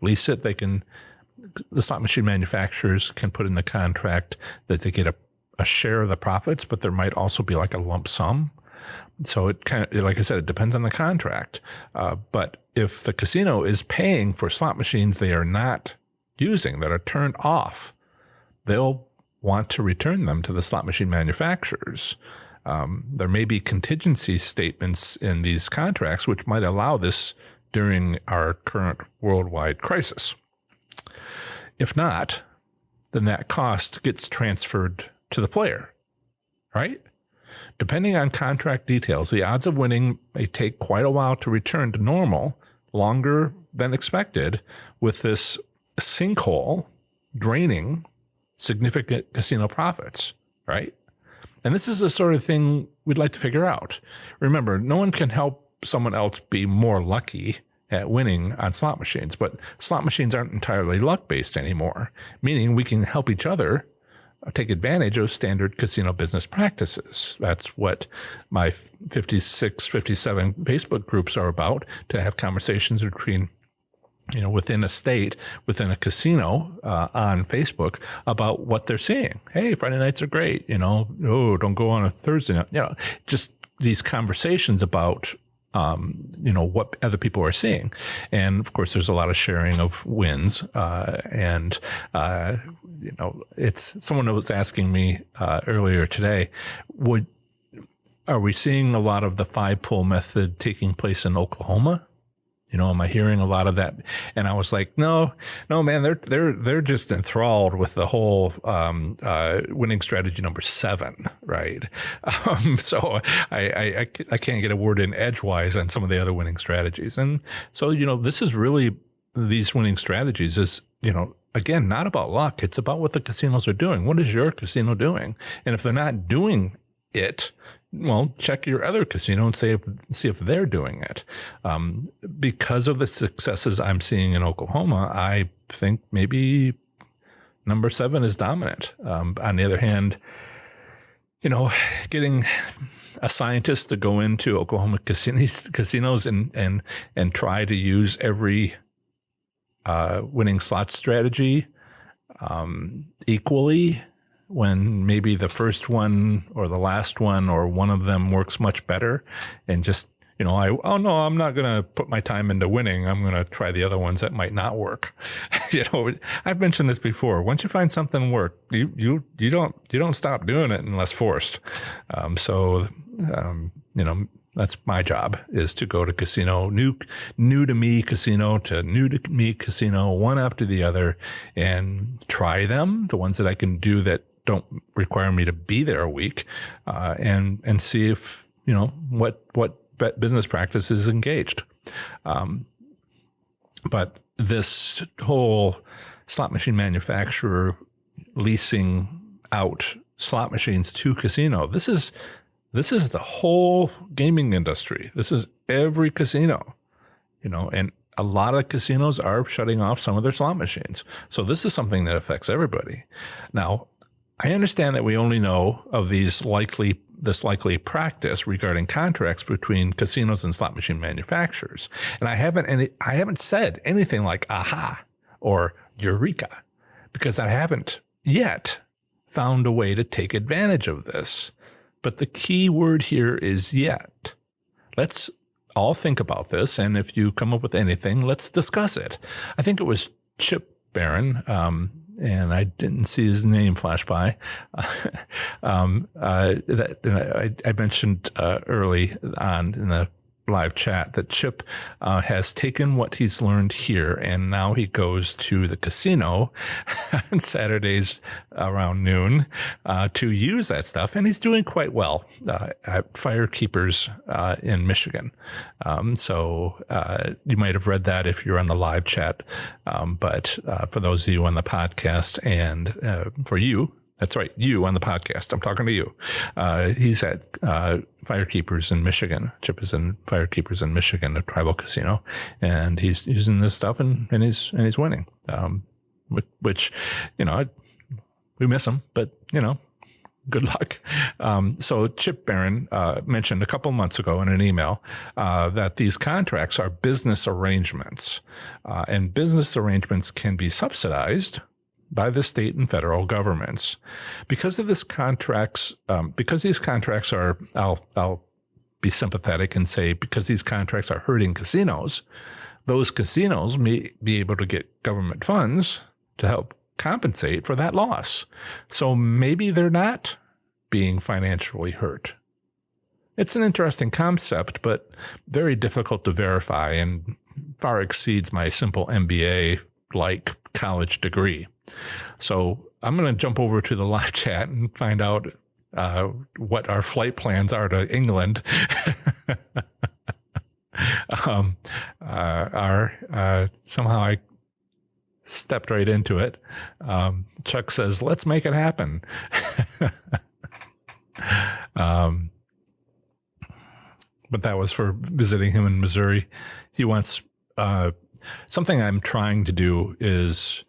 lease it. The slot machine manufacturers can put in the contract that they get a share of the profits, but there might also be like a lump sum. So it kind of, like I said, it depends on the contract. But if the casino is paying for slot machines they are not using, that are turned off, they'll want to return them to the slot machine manufacturers. There may be contingency statements in these contracts which might allow this during our current worldwide crisis. If not, then that cost gets transferred to the player, right? Depending on contract details, the odds of winning may take quite a while to return to normal, longer than expected, with this sinkhole draining significant casino profits, right? And this is the sort of thing we'd like to figure out. Remember, no one can help someone else be more lucky at winning on slot machines, but slot machines aren't entirely luck-based anymore, meaning we can help each other take advantage of standard casino business practices. That's what my 56, 57 Facebook groups are about, to have conversations between within a state, within a casino on Facebook about what they're seeing. Hey, Friday nights are great. Oh, don't go on a Thursday night. Just these conversations about what other people are seeing. And of course, there's a lot of sharing of wins. It's someone was asking me earlier today, are we seeing a lot of the 5-pull method taking place in Oklahoma? Am I hearing a lot of that? And I was like, no, man, they're just enthralled with the whole winning strategy number 7, right? So I can't get a word in edgewise on some of the other winning strategies. And so, this is really, these winning strategies is, again, not about luck. It's about what the casinos are doing. What is your casino doing? And if they're not doing it, well, check your other casino and see if they're doing it. Because of the successes I'm seeing in Oklahoma, I think maybe number 7 is dominant. On the other hand, getting a scientist to go into Oklahoma casinos and try to use every winning slot strategy equally, when maybe the first one or the last one or one of them works much better, and just, I'm not going to put my time into winning. I'm going to try the other ones that might not work. I've mentioned this before. Once you find something work, you don't stop doing it unless forced. That's my job, is to go to casino, new to me casino to new to me casino, one after the other, and try them, the ones that I can do that don't require me to be there a week, and see if, what business practice is engaged. But this whole slot machine manufacturer leasing out slot machines to casino, this is the whole gaming industry. This is every casino, and a lot of casinos are shutting off some of their slot machines. So this is something that affects everybody. Now, I understand that we only know of this likely practice regarding contracts between casinos and slot machine manufacturers. And I haven't said anything like aha or eureka, because I haven't yet found a way to take advantage of this. But the key word here is yet. Let's all think about this, and if you come up with anything, let's discuss it. I think it was Chip Barron, and I didn't see his name flash by, that I mentioned early on in the live chat that Chip has taken what he's learned here, and now he goes to the casino on Saturdays around noon to use that stuff, and he's doing quite well at Firekeepers in Michigan. So you might have read that if you're on the live chat, but for those of you on the podcast, and for you, that's right, you on the podcast, I'm talking to you. He's at Firekeepers in Michigan. Chip is in Firekeepers in Michigan, a tribal casino, and he's using this stuff and he's winning. Which we miss him, but good luck. So Chip Barron mentioned a couple months ago in an email that these contracts are business arrangements, and business arrangements can be subsidized by the state and federal governments. Because of these contracts are, I'll be sympathetic and say, because these contracts are hurting casinos, those casinos may be able to get government funds to help compensate for that loss. So maybe they're not being financially hurt. It's an interesting concept, but very difficult to verify and far exceeds my simple MBA-like college degree. So I'm going to jump over to the live chat and find out what our flight plans are to England. Somehow I stepped right into it. Chuck says, let's make it happen. But that was for visiting him in Missouri. He wants something I'm trying to do is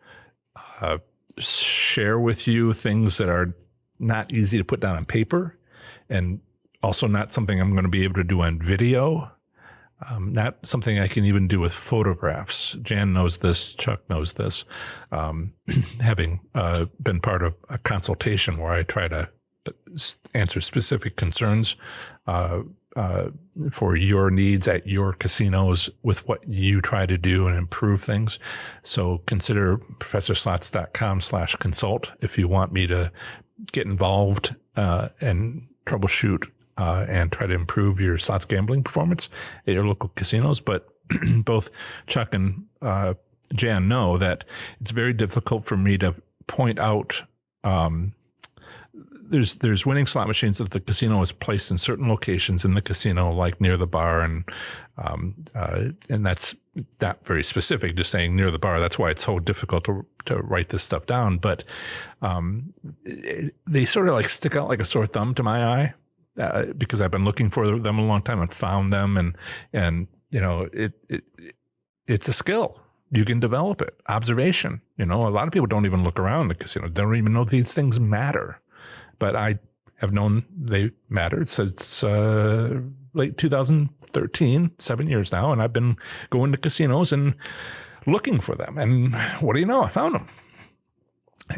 share with you things that are not easy to put down on paper, and also not something I'm going to be able to do on video. Not something I can even do with photographs. Jan knows this. Chuck knows this. Having been part of a consultation where I try to answer specific concerns for your needs at your casinos with what you try to do and improve things. So consider professorslots.com/consult if you want me to get involved and troubleshoot and try to improve your slots gambling performance at your local casinos. But both Chuck and Jan know that it's very difficult for me to point out there's winning slot machines that the casino is placed in certain locations in the casino, like near the bar, and that's not very specific, just saying near the bar. That's why it's so difficult to write this stuff down. But they sort of like stick out like a sore thumb to my eye because I've been looking for them a long time and found them, and you know it's a skill. You can develop it. Observation. You know, a lot of people don't even look around the casino. They don't even know these things matter. But I have known they mattered since late 2013, 7 years now, and I've been going to casinos and looking for them. And what do you know? I found them.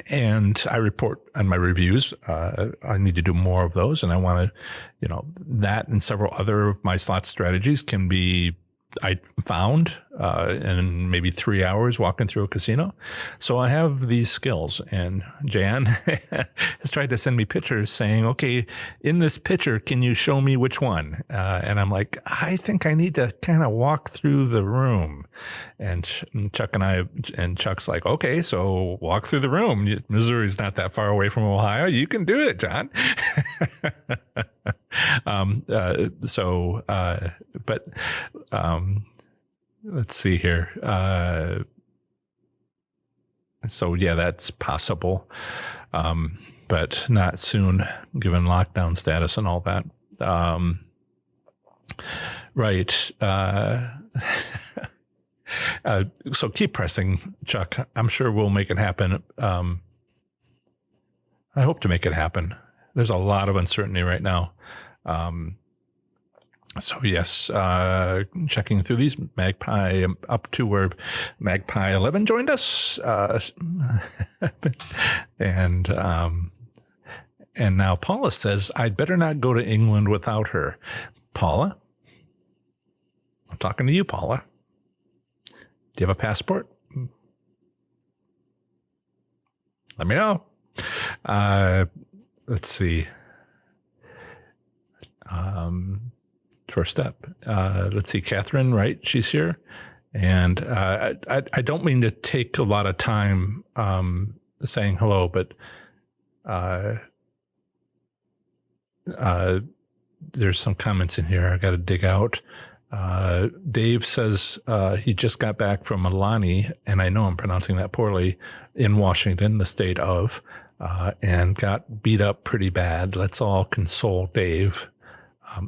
And I report on my reviews. I need to do more of those, and I want to, you know, that and several other of my slot strategies can be I found in maybe 3 hours walking through a casino. So I have these skills, and Jan has tried to send me pictures saying, okay, in this picture, can you show me which one? And I'm like, I think I need to kind of walk through the room. And Chuck's like, okay, so walk through the room. Missouri's not that far away from Ohio. You can do it, John. Let's see here. So yeah, that's possible. But not soon given lockdown status and all that. Right. So keep pressing, Chuck. I'm sure we'll make it happen. I hope to make it happen. There's a lot of uncertainty right now. So yes, checking through these, Magpie up to where Magpie 11 joined us, and now Paula says, I'd better not go to England without her. Paula, I'm talking to you, Paula. Do you have a passport? Let me know. Let's see. First step. Let's see, Catherine, right? She's here. And I don't mean to take a lot of time saying hello, but there's some comments in here I got to dig out. Dave says he just got back from Alani, and I know I'm pronouncing that poorly, in Washington, the state of, and got beat up pretty bad. Let's all console Dave.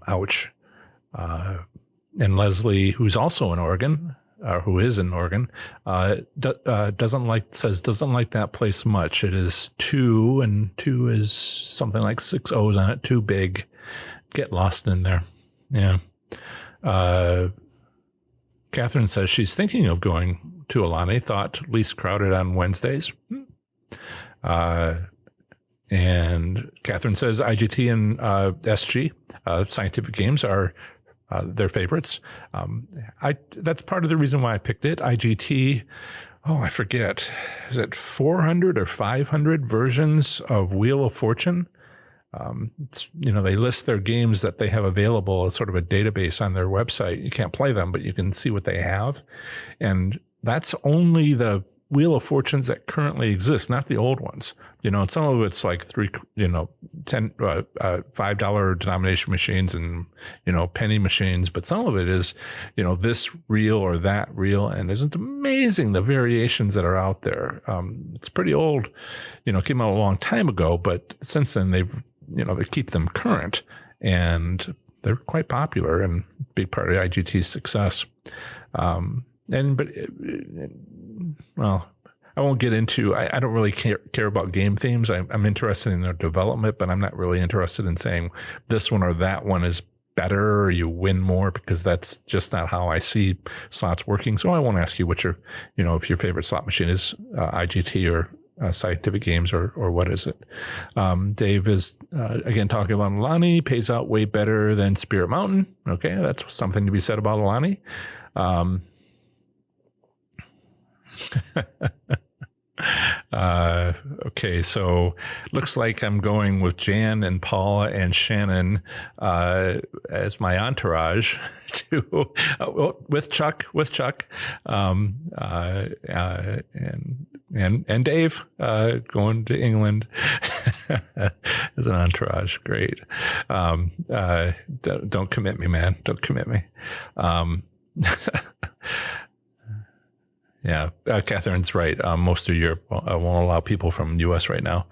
Ouch. And Leslie, who's also in Oregon, who is in Oregon, doesn't like that place much. It is 2, and 2 is something like 6 O's on it. Too big. Get lost in there. Yeah. Catherine says she's thinking of going to Alani, thought least crowded on Wednesdays. And Catherine says IGT and SG, Scientific Games, are their favorites. That's part of the reason why I picked it. IGT, I forget, is it 400 or 500 versions of Wheel of Fortune? They list their games that they have available as sort of a database on their website. You can't play them, but you can see what they have. And that's only the Wheel of Fortunes that currently exist, not the old ones. And some of it's like $5 denomination machines and, penny machines, but some of it is, this reel or that reel. And isn't it amazing the variations that are out there? It's pretty old, came out a long time ago, but since then they keep them current, and they're quite popular and big part of IGT's success. I won't get into, I don't really care about game themes. I'm interested in their development, but I'm not really interested in saying this one or that one is better or you win more, because that's just not how I see slots working. So I won't ask you what your, if your favorite slot machine is IGT or Scientific Games or what is it. Dave is, again, talking about Alani, pays out way better than Spirit Mountain. Okay, that's something to be said about Alani. Okay, so looks like I'm going with Jan and Paula and Shannon as my entourage to with Chuck, and Dave going to England as an entourage. Great. Don't commit me, man. Don't commit me. Yeah, Catherine's right. Most of Europe won't allow people from the U.S. right now.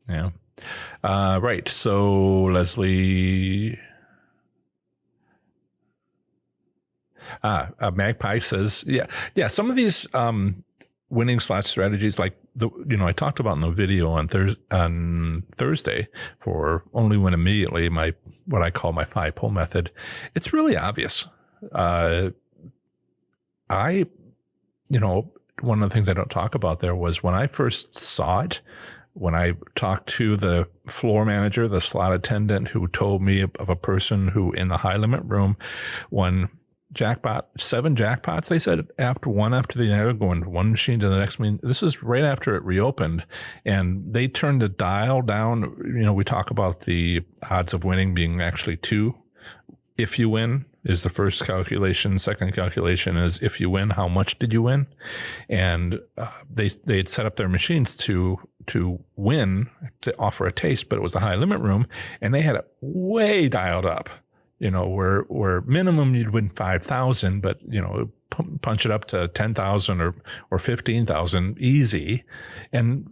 Yeah. Right. So Leslie, Magpie says, yeah. Some of these winning slot strategies, like I talked about in the video on Thursday for only win immediately, what I call my 5-pull method. It's really obvious. One of the things I don't talk about there was when I first saw it, when I talked to the floor manager, the slot attendant, who told me of a person who in the high limit room won 7 jackpots, they said, after the other, going from one machine to the next. I mean, this is right after it reopened, and they turned the dial down. We talk about the odds of winning being actually 2. If you win is the first calculation. Second calculation is if you win, how much did you win? And they had set up their machines to win, to offer a taste, but it was the high limit room, and they had it way dialed up. Where minimum you'd win 5,000, but punch it up to 10,000 or 15,000 easy. And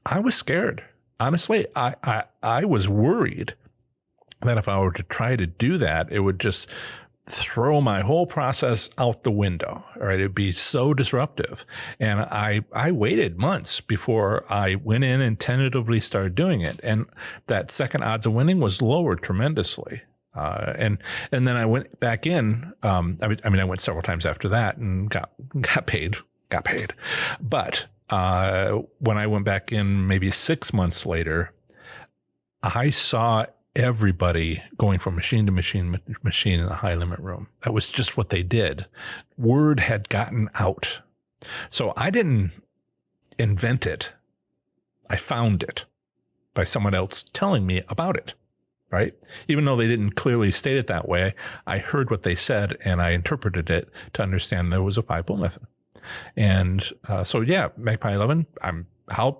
I was scared. Honestly, I was worried that if I were to try to do that, it would just throw my whole process out the window. Right? It'd be so disruptive. And I waited months before I went in and tentatively started doing it. And that second odds of winning was lowered tremendously. And then I went back in. I went several times after that and got paid. But when I went back in maybe 6 months later, I saw everybody going from machine to machine in the high limit room. That was just what they did. Word had gotten out. So I didn't invent it. I found it by someone else telling me about it, right? Even though they didn't clearly state it that way, I heard what they said and I interpreted it to understand there was a 5-pull method. And Magpie 11, how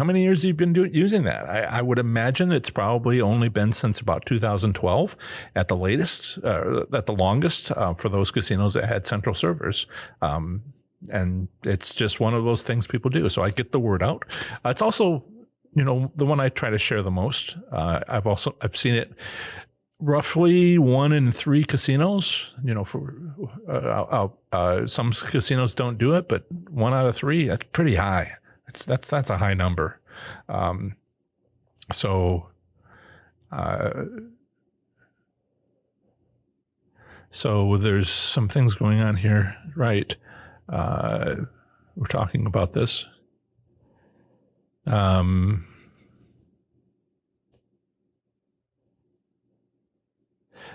many years have you been using that? I would imagine it's probably only been since about 2012 at the latest, at the longest, for those casinos that had central servers. And it's just one of those things people do. So I get the word out. It's also, the one I try to share the most. I've seen it roughly 1 in 3 casinos, some casinos don't do it, but 1 out of 3, that's pretty high. That's a high number. So there's some things going on here, right? We're talking about this.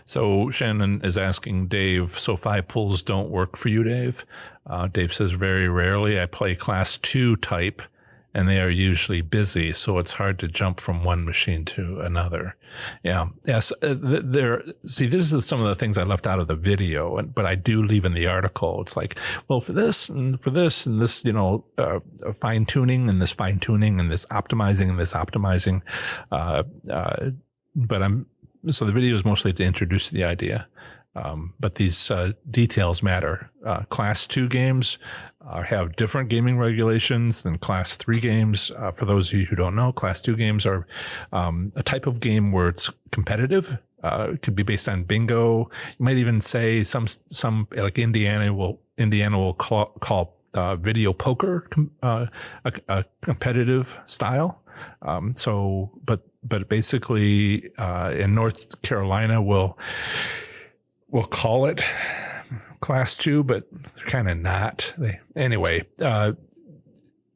So Shannon is asking Dave, so 5 pulls don't work for you, Dave? Dave says, very rarely. I play class 2 type, and they are usually busy, so it's hard to jump from one machine to another. Yeah. Yes. See, this is some of the things I left out of the video, but I do leave in the article. It's like, well, for this and this, fine tuning and this fine tuning and this optimizing and this optimizing. So the video is mostly to introduce the idea. But these details matter. Class 2 games have different gaming regulations than Class 3 games. For those of you who don't know, Class 2 games are a type of game where it's competitive. It could be based on bingo. You might even say some like Indiana will call video poker a competitive style. But but basically in North Carolina we'll call it Class 2, but they're kind of not.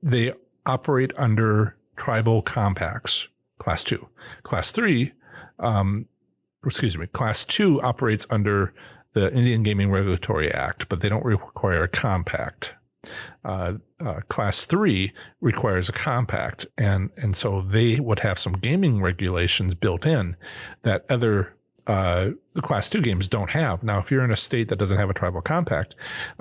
They operate under tribal compacts, Class 2. Class 3, Class 2 operates under the Indian Gaming Regulatory Act, but they don't require a compact. Class 3 requires a compact, and so they would have some gaming regulations built in that other the Class 2 games don't have. Now, if you're in a state that doesn't have a tribal compact,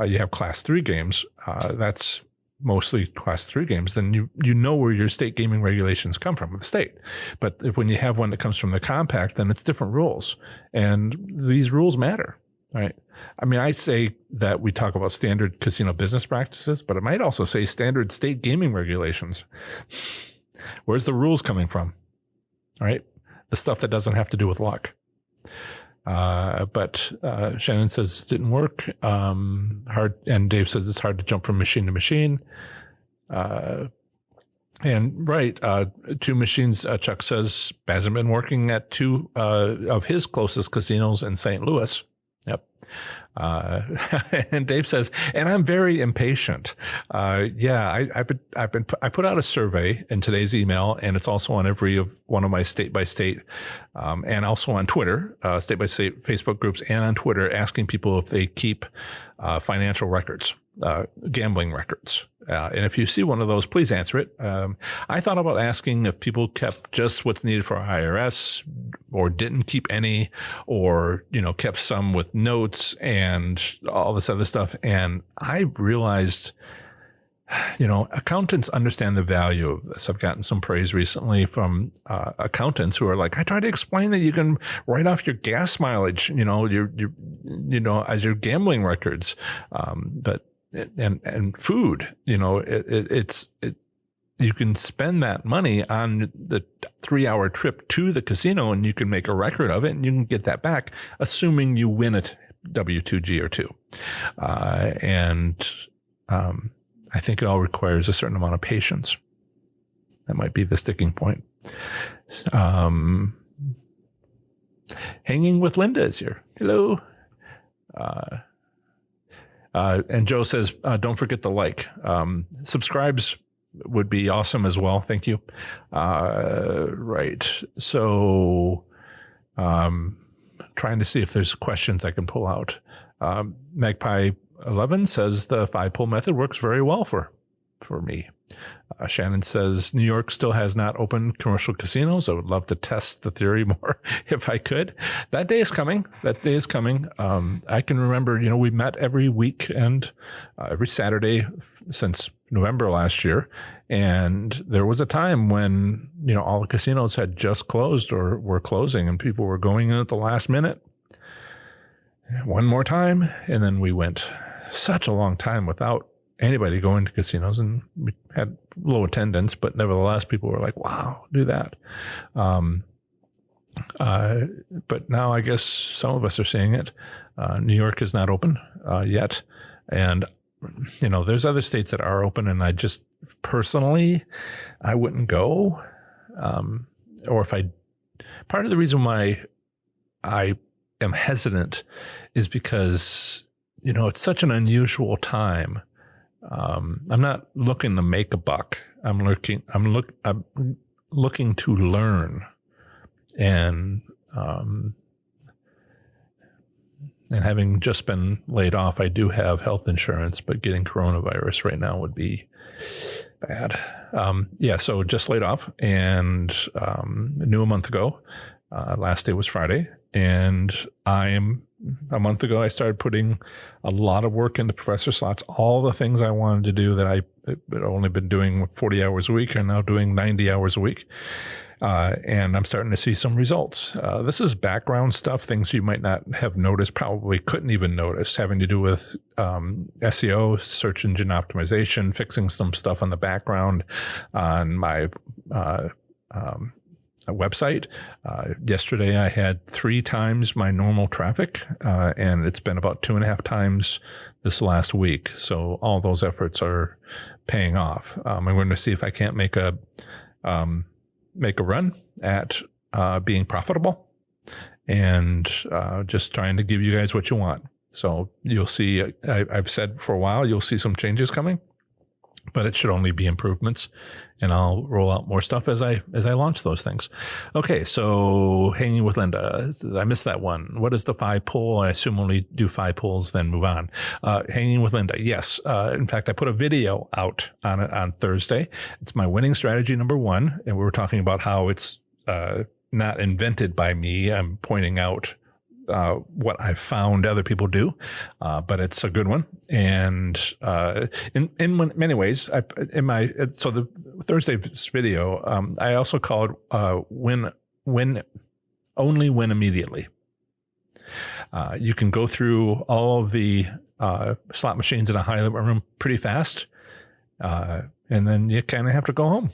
you have Class 3 games. That's mostly Class 3 games. Then you know where your state gaming regulations come from with the state. But when you have one that comes from the compact, then it's different rules, and these rules matter. Right. I mean, I say that we talk about standard casino business practices, but I might also say standard state gaming regulations. Where's the rules coming from? All right. The stuff that doesn't have to do with luck. But Shannon says it didn't work. Hard, and Dave says it's hard to jump from machine to machine. And right, 2 machines. Chuck says hasn't been working at 2 of his closest casinos in St. Louis. Yep. And Dave says, and I'm very impatient. I put out a survey in today's email, and it's also on every of one of my state by state, and also on Twitter, state by state Facebook groups, and on Twitter, asking people if they keep financial records, gambling records. And if you see one of those, please answer it. I thought about asking if people kept just what's needed for IRS, or didn't keep any, or, kept some with notes and all this other stuff. And I realized, accountants understand the value of this. I've gotten some praise recently from accountants who are like, I try to explain that you can write off your gas mileage, as your gambling records. But food, you can spend that money on the 3-hour trip to the casino, and you can make a record of it, and you can get that back, assuming you win at W2G or 2. I think it all requires a certain amount of patience. That might be the sticking point. Hanging with Linda is here. Hello. And Joe says, don't forget to like. Subscribes would be awesome as well. Thank you. Right. So trying to see if there's questions I can pull out. Magpie 11 says the 5-pull method works very well for me. Shannon says New York still has not opened commercial casinos. I would love to test the theory more if I could. That day is coming. I can remember, we met every weekend, every Saturday since November last year. And there was a time when, all the casinos had just closed or were closing, and people were going in at the last minute. One more time. And then we went such a long time without anybody going to casinos, and we had low attendance, but nevertheless, people were like, wow, do that. But now I guess some of us are seeing it. New York is not open yet. And, there's other states that are open, and I just personally, I wouldn't go. Part of the reason why I am hesitant is because, it's such an unusual time. I'm not looking to make a buck. I'm looking to learn, and having just been laid off, I do have health insurance, but getting coronavirus right now would be bad. So just laid off, and knew a month ago. Last day was Friday, and a month ago, I started putting a lot of work into Professor Slots. All the things I wanted to do that I had only been doing 40 hours a week are now doing 90 hours a week. And I'm starting to see some results. This is background stuff, things you might not have noticed, probably couldn't even notice, having to do with SEO, search engine optimization, fixing some stuff on the background on my website. Yesterday I had 3 times my normal traffic, and it's been about 2.5 times this last week. So all those efforts are paying off. I'm going to see if I can't make a make a run at being profitable and just trying to give you guys what you want. So you'll see, I've said for a while, you'll see some changes coming, but it should only be improvements, and I'll roll out more stuff as I launch those things. Okay, so Hanging with Linda. I missed that one. What is the 5 pull? I assume only do 5 pulls, then move on. Hanging with Linda. Yes. In fact, I put a video out on it on Thursday. It's my winning strategy number 1, and we were talking about how it's not invented by me. I'm pointing out what I found other people do, but it's a good one. And in many ways, so the Thursday video, I also called win only win immediately. You can go through all of the slot machines in a high limit room pretty fast, and then you kind of have to go home.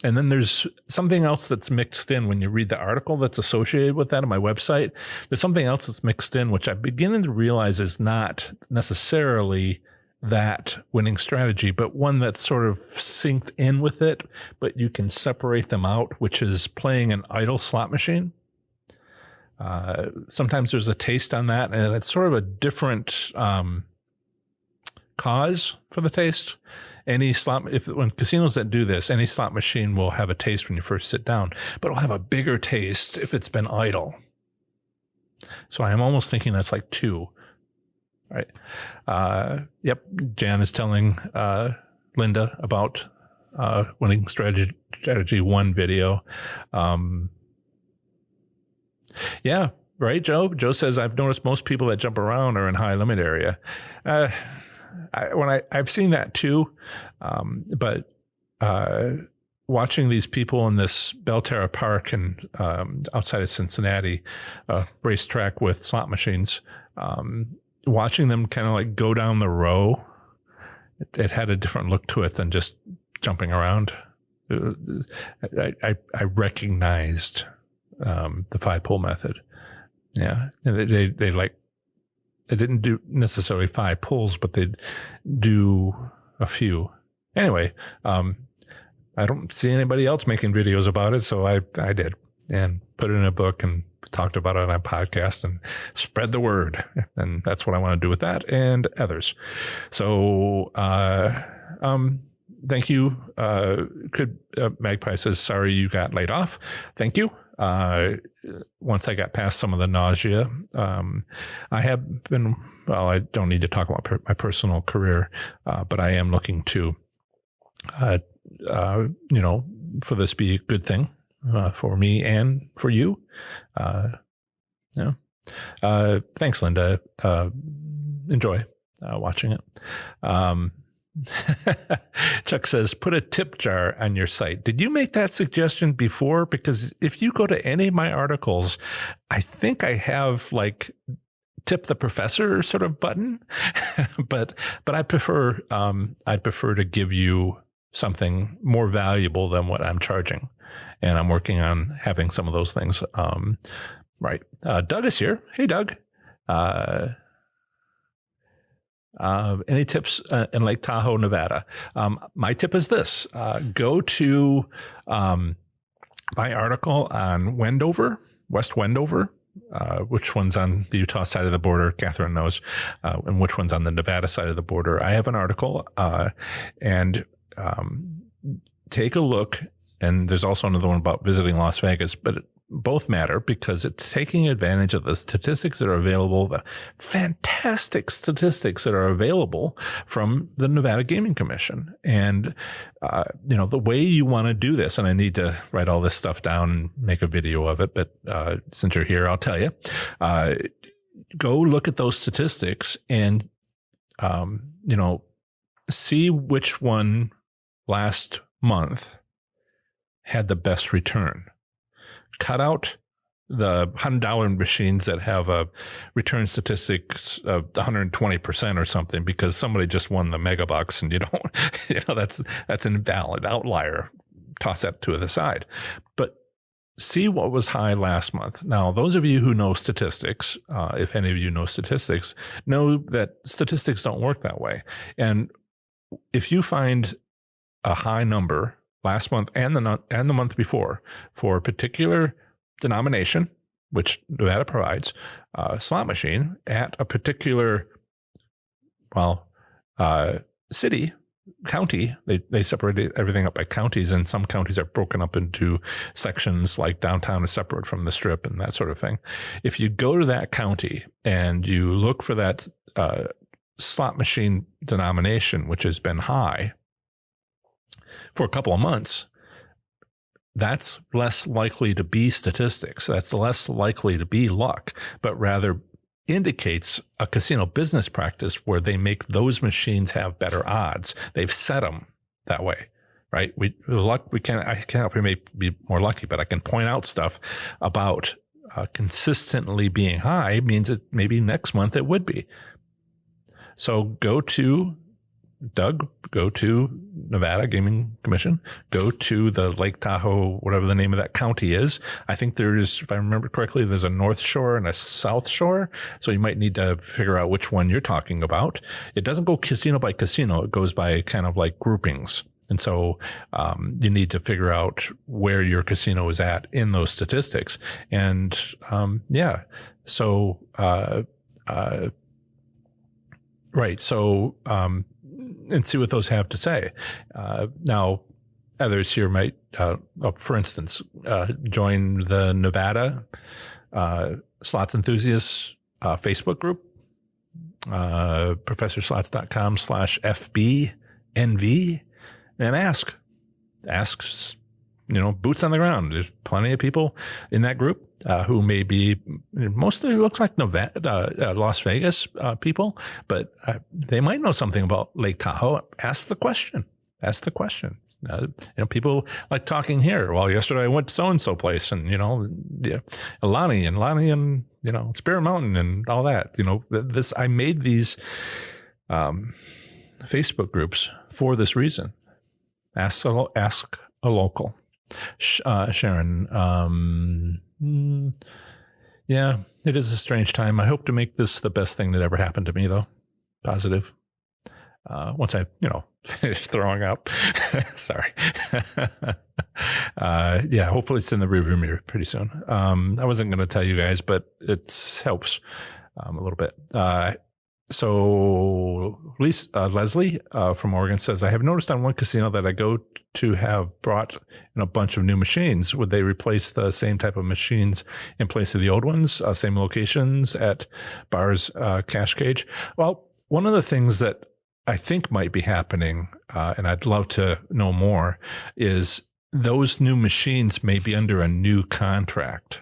And then there's something else that's mixed in when you read the article that's associated with that on my website. There's something else that's mixed in, which I'm beginning to realize is not necessarily that winning strategy, but one that's sort of synced in with it, but you can separate them out, which is playing an idle slot machine. Sometimes there's a taste on that, and it's sort of a different cause for the taste. When casinos that do this, any slot machine will have a taste when you first sit down, but it'll have a bigger taste if it's been idle. So I'm almost thinking that's like 2. Right. Yep. Jan is telling Linda about winning strategy 1 video. Yeah. Right, Joe? Joe says, I've noticed most people that jump around are in high limit area. I've seen that too, but watching these people in this Belterra Park and outside of Cincinnati, racetrack with slot machines, watching them kind of like go down the row, it had a different look to it than just jumping around. I recognized the 5-pull method. Yeah, and they didn't do necessarily 5 pulls, but they'd do a few. Anyway, I don't see anybody else making videos about it, so I did, and put it in a book and talked about it on a podcast and spread the word. And that's what I want to do with that and others. So thank you. Magpie says, sorry you got laid off. Thank you. Once I got past some of the nausea, I have been, well, I don't need to talk about my personal career, but I am looking to, for this be a good thing, for me and for you. Thanks, Linda. Enjoy watching it. Chuck says, put a tip jar on your site. Did you make that suggestion before? Because if you go to any of my articles, I think I have like tip the professor sort of button, but I'd prefer to give you something more valuable than what I'm charging. And I'm working on having some of those things. Right. Doug is here. Hey, Doug. Any tips in Lake Tahoe, Nevada? My tip is this. Go to my article on Wendover, West Wendover, which one's on the Utah side of the border, Catherine knows, and which one's on the Nevada side of the border. I have an article, and take a look. And there's also another one about visiting Las Vegas, but both matter because it's taking advantage of the statistics that are available, the fantastic statistics that are available from the Nevada Gaming Commission. And, the way you want to do this, and I need to write all this stuff down and make a video of it, but since you're here, I'll tell you, go look at those statistics and, see which one last month had the best return. Cut out the $100 machines that have a return statistics of 120% or something because somebody just won the mega bucks and that's an invalid outlier. Toss that to the side. But see what was high last month. Now, those of you who know statistics, if any of you know statistics, know that statistics don't work that way. And if you find a high number last month and the month before for a particular denomination, which Nevada provides, slot machine at a particular, city, county. They separated everything up by counties, and some counties are broken up into sections, like downtown is separate from the Strip and that sort of thing. If you go to that county and you look for that slot machine denomination, which has been high for a couple of months, that's less likely to be statistics. That's less likely to be luck, but rather indicates a casino business practice where they make those machines have better odds. They've set them that way, right? I can't help you may be more lucky, but I can point out stuff about consistently being high means that maybe next month it would be. So go to Nevada Gaming Commission, go to the Lake Tahoe, whatever the name of that county is. I think there is, if I remember correctly, there's a North Shore and a South Shore. So you might need to figure out which one you're talking about. It doesn't go casino by casino. It goes by kind of like groupings. And so you need to figure out where your casino is at in those statistics. And right. So, and see what those have to say. Now, others here might, for instance, join the Nevada Slots Enthusiasts Facebook group, professorslots.com/FBNV, and ask, boots on the ground. There's plenty of people in that group who may be, mostly looks like Nevada, Las Vegas people, but they might know something about Lake Tahoe. Ask the question. People like talking here. Well, yesterday I went to so-and-so place and, Alani and, Spirit Mountain and all that. I made these Facebook groups for this reason. Ask a local. Sharon, yeah, it is a strange time. I hope to make this the best thing that ever happened to me, though. Positive. Once I, finish throwing up. Sorry. Hopefully it's in the rearview mirror pretty soon. I wasn't going to tell you guys, but it helps a little bit. So Leslie from Oregon says, I have noticed on one casino that I go to have brought in a bunch of new machines. Would they replace the same type of machines in place of the old ones, same locations at bars, cash cage? Well, one of the things that I think might be happening, and I'd love to know more, is those new machines may be under a new contract.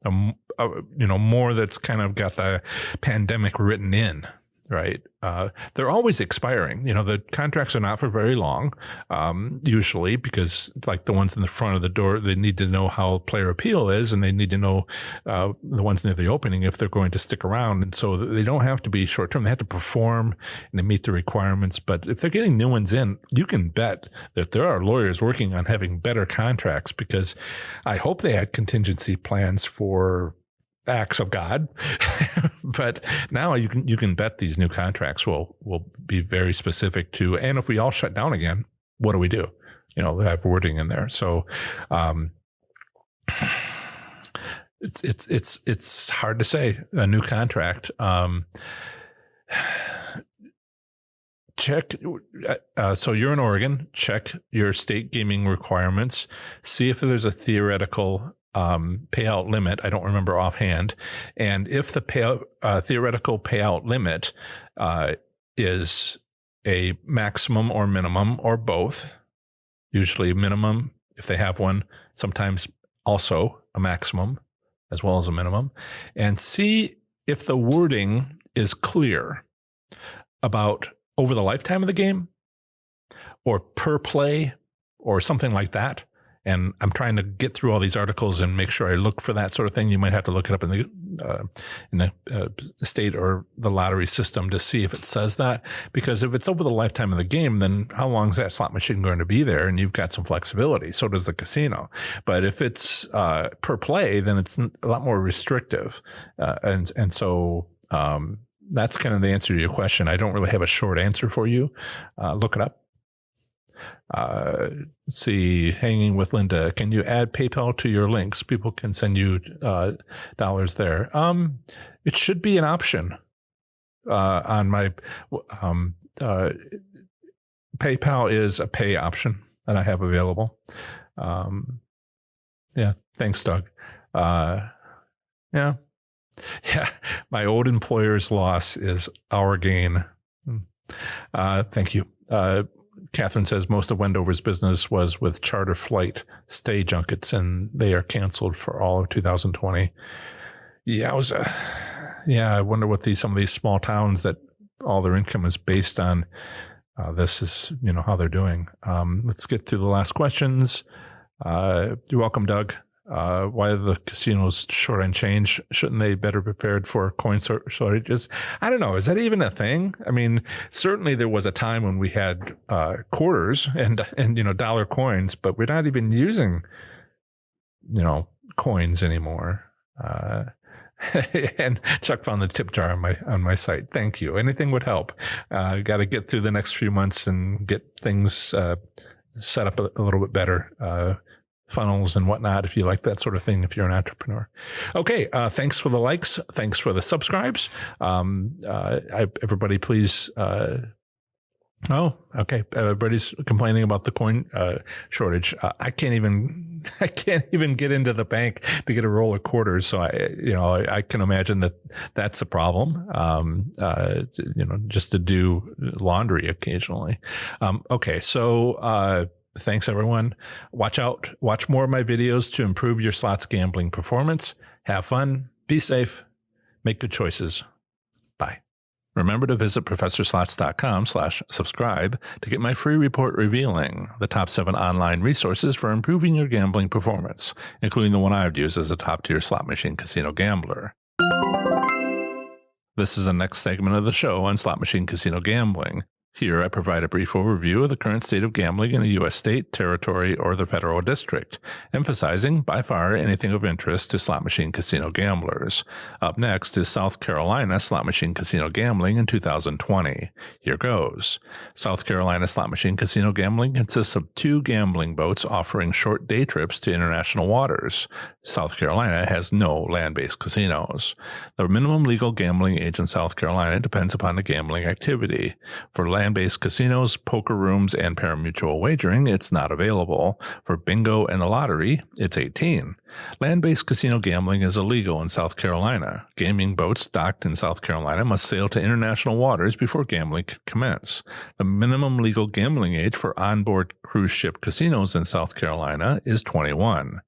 More that's kind of got the pandemic written in, right? They're always expiring. The contracts are not for very long, usually, because like the ones in the front of the door, they need to know how player appeal is, and they need to know the ones near the opening if they're going to stick around. And so they don't have to be short term. They have to perform and they meet the requirements. But if they're getting new ones in, you can bet that there are lawyers working on having better contracts, because I hope they had contingency plans for acts of God, but now you can bet these new contracts will be very specific to, and if we all shut down again, what do we do? They have wording in there. So, it's hard to say a new contract. Check. So you're in Oregon, check your state gaming requirements, see if there's a theoretical payout limit. I don't remember offhand. And if the theoretical payout limit is a maximum or minimum or both, usually minimum if they have one, sometimes also a maximum as well as a minimum, and see if the wording is clear about over the lifetime of the game or per play or something like that. And I'm trying to get through all these articles and make sure I look for that sort of thing. You might have to look it up in the state or the lottery system to see if it says that. Because if it's over the lifetime of the game, then how long is that slot machine going to be there? And you've got some flexibility. So does the casino. But if it's per play, then it's a lot more restrictive. And so that's kind of the answer to your question. I don't really have a short answer for you. Look it up. See, hanging with Linda. Can you add PayPal to your links? People can send you dollars there. It should be an option on my PayPal is a pay option that I have available. Yeah, thanks, Doug. Yeah. My old employer's loss is our gain. Thank you. Catherine says most of Wendover's business was with charter flight stay junkets, and they are canceled for all of 2020. Yeah, I wonder what some of these small towns that all their income is based on this is, how they're doing. Let's get to the last questions. You're welcome, Doug. Why are the casinos short on change? Shouldn't they better prepared for coin shortages? I don't know. Is that even a thing? I mean, certainly there was a time when we had quarters and dollar coins, but we're not even using coins anymore. And Chuck found the tip jar on my site. Thank you. Anything would help. Got to get through the next few months and get things set up a little bit better. Funnels and whatnot, if you like that sort of thing, if you're an entrepreneur. Okay, thanks for the likes. Thanks for the subscribes. Everybody, please. Everybody's complaining about the coin shortage. I can't even get into the bank to get a roll of quarters. So I can imagine that's a problem. Just to do laundry occasionally. Thanks, everyone. Watch more of my videos to improve your slots gambling performance. Have fun, be safe, make good choices. Bye. Remember to visit ProfessorSlots.com/subscribe to get my free report revealing the top 7 online resources for improving your gambling performance, including the one I've used as a top-tier slot machine casino gambler. This is the next segment of the show on slot machine casino gambling. Here, I provide a brief overview of the current state of gambling in a U.S. state, territory, or the federal district, emphasizing, by far, anything of interest to slot machine casino gamblers. Up next is South Carolina slot machine casino gambling in 2020. Here goes. South Carolina slot machine casino gambling consists of 2 gambling boats offering short day trips to international waters. South Carolina has no land-based casinos. The minimum legal gambling age in South Carolina depends upon the gambling activity. For land-based casinos, poker rooms, and pari-mutuel wagering, it's not available. For bingo and the lottery, it's 18. Land-based casino gambling is illegal in South Carolina. Gaming boats docked in South Carolina must sail to international waters before gambling can commence. The minimum legal gambling age for onboard cruise ship casinos in South Carolina is 21.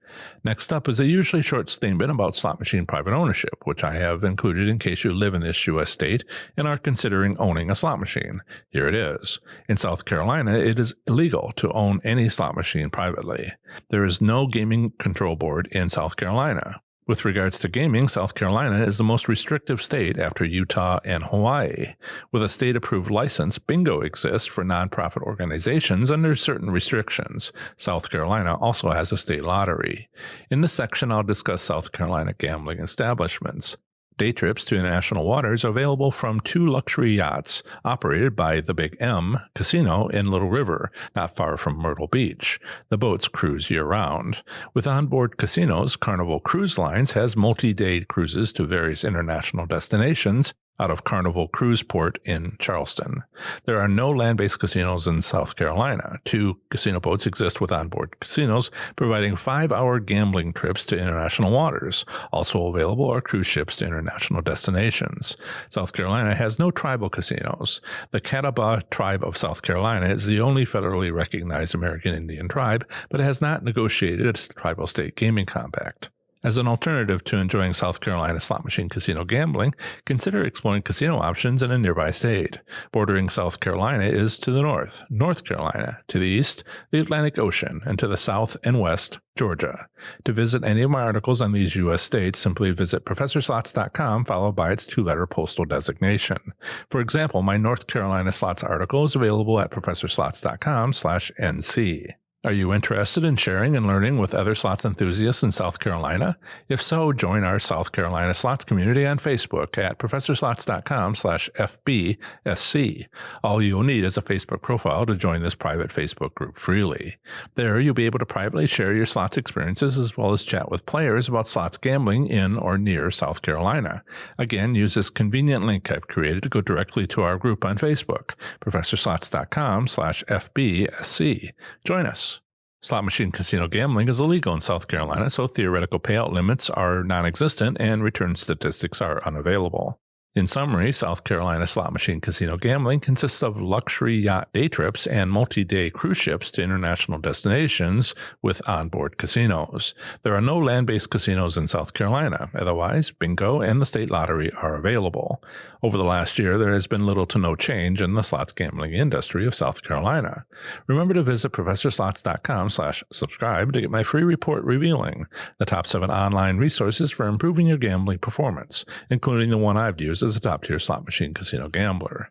Next up is a usually short statement about slot machine private ownership, which I have included in case you live in this U.S. state and are considering owning a slot machine. Here it is. In South Carolina, it is illegal to own any slot machine privately. There is no gaming control board in South Carolina. With regards to gaming, South Carolina is the most restrictive state after Utah and Hawaii. With a state-approved license, bingo exists for nonprofit organizations under certain restrictions. South Carolina also has a state lottery. In this section, I'll discuss South Carolina gambling establishments. Day trips to international waters are available from 2 luxury yachts operated by the Big M Casino in Little River, not far from Myrtle Beach. The boats cruise year-round. With onboard casinos, Carnival Cruise Lines has multi-day cruises to various international destinations out of Carnival Cruise Port in Charleston. There are no land-based casinos in South Carolina. 2 casino boats exist with onboard casinos, providing 5-hour gambling trips to international waters. Also available are cruise ships to international destinations. South Carolina has no tribal casinos. The Catawba Tribe of South Carolina is the only federally recognized American Indian tribe, but has not negotiated a tribal state gaming compact. As an alternative to enjoying South Carolina slot machine casino gambling, consider exploring casino options in a nearby state. Bordering South Carolina is to the north, North Carolina, to the east, the Atlantic Ocean, and to the south and west, Georgia. To visit any of my articles on these U.S. states, simply visit ProfessorSlots.com followed by its 2-letter postal designation. For example, my North Carolina slots article is available at ProfessorSlots.com/NC. Are you interested in sharing and learning with other slots enthusiasts in South Carolina? If so, join our South Carolina Slots community on Facebook at professorslots.com/FBSC. All you'll need is a Facebook profile to join this private Facebook group freely. There, you'll be able to privately share your slots experiences as well as chat with players about slots gambling in or near South Carolina. Again, use this convenient link I've created to go directly to our group on Facebook, professorslots.com/FBSC. Join us. Slot machine casino gambling is illegal in South Carolina, so theoretical payout limits are non-existent and return statistics are unavailable. In summary, South Carolina slot machine casino gambling consists of luxury yacht day trips and multi-day cruise ships to international destinations with onboard casinos. There are no land-based casinos in South Carolina. Otherwise, bingo and the state lottery are available. Over the last year, there has been little to no change in the slots gambling industry of South Carolina. Remember to visit professorslots.com/subscribe to get my free report revealing the top 7 online resources for improving your gambling performance, including the one I've used as a top-tier slot machine casino gambler.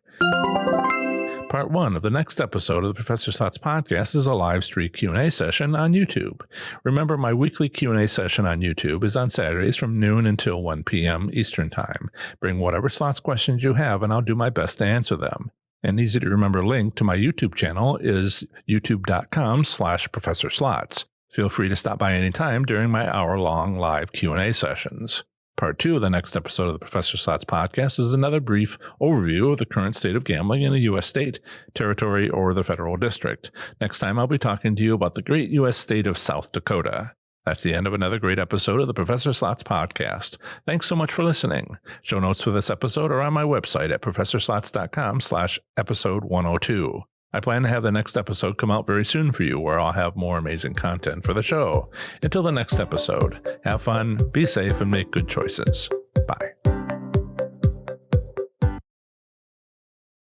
Part 1 of the next episode of the Professor Slots podcast is a live stream Q&A session on YouTube. Remember, my weekly Q&A session on YouTube is on Saturdays from noon until 1 p.m. Eastern Time. Bring whatever slots questions you have, and I'll do my best to answer them. An easy-to-remember link to my YouTube channel is youtube.com/ProfessorSlots. Feel free to stop by anytime during my hour-long live Q&A sessions. Part 2 of the next episode of the Professor Slots podcast is another brief overview of the current state of gambling in a U.S. state, territory, or the federal district. Next time, I'll be talking to you about the great U.S. state of South Dakota. That's the end of another great episode of the Professor Slots podcast. Thanks so much for listening. Show notes for this episode are on my website at professorslots.com/episode 102. I plan to have the next episode come out very soon for you, where I'll have more amazing content for the show. Until the next episode, have fun, be safe, and make good choices. Bye.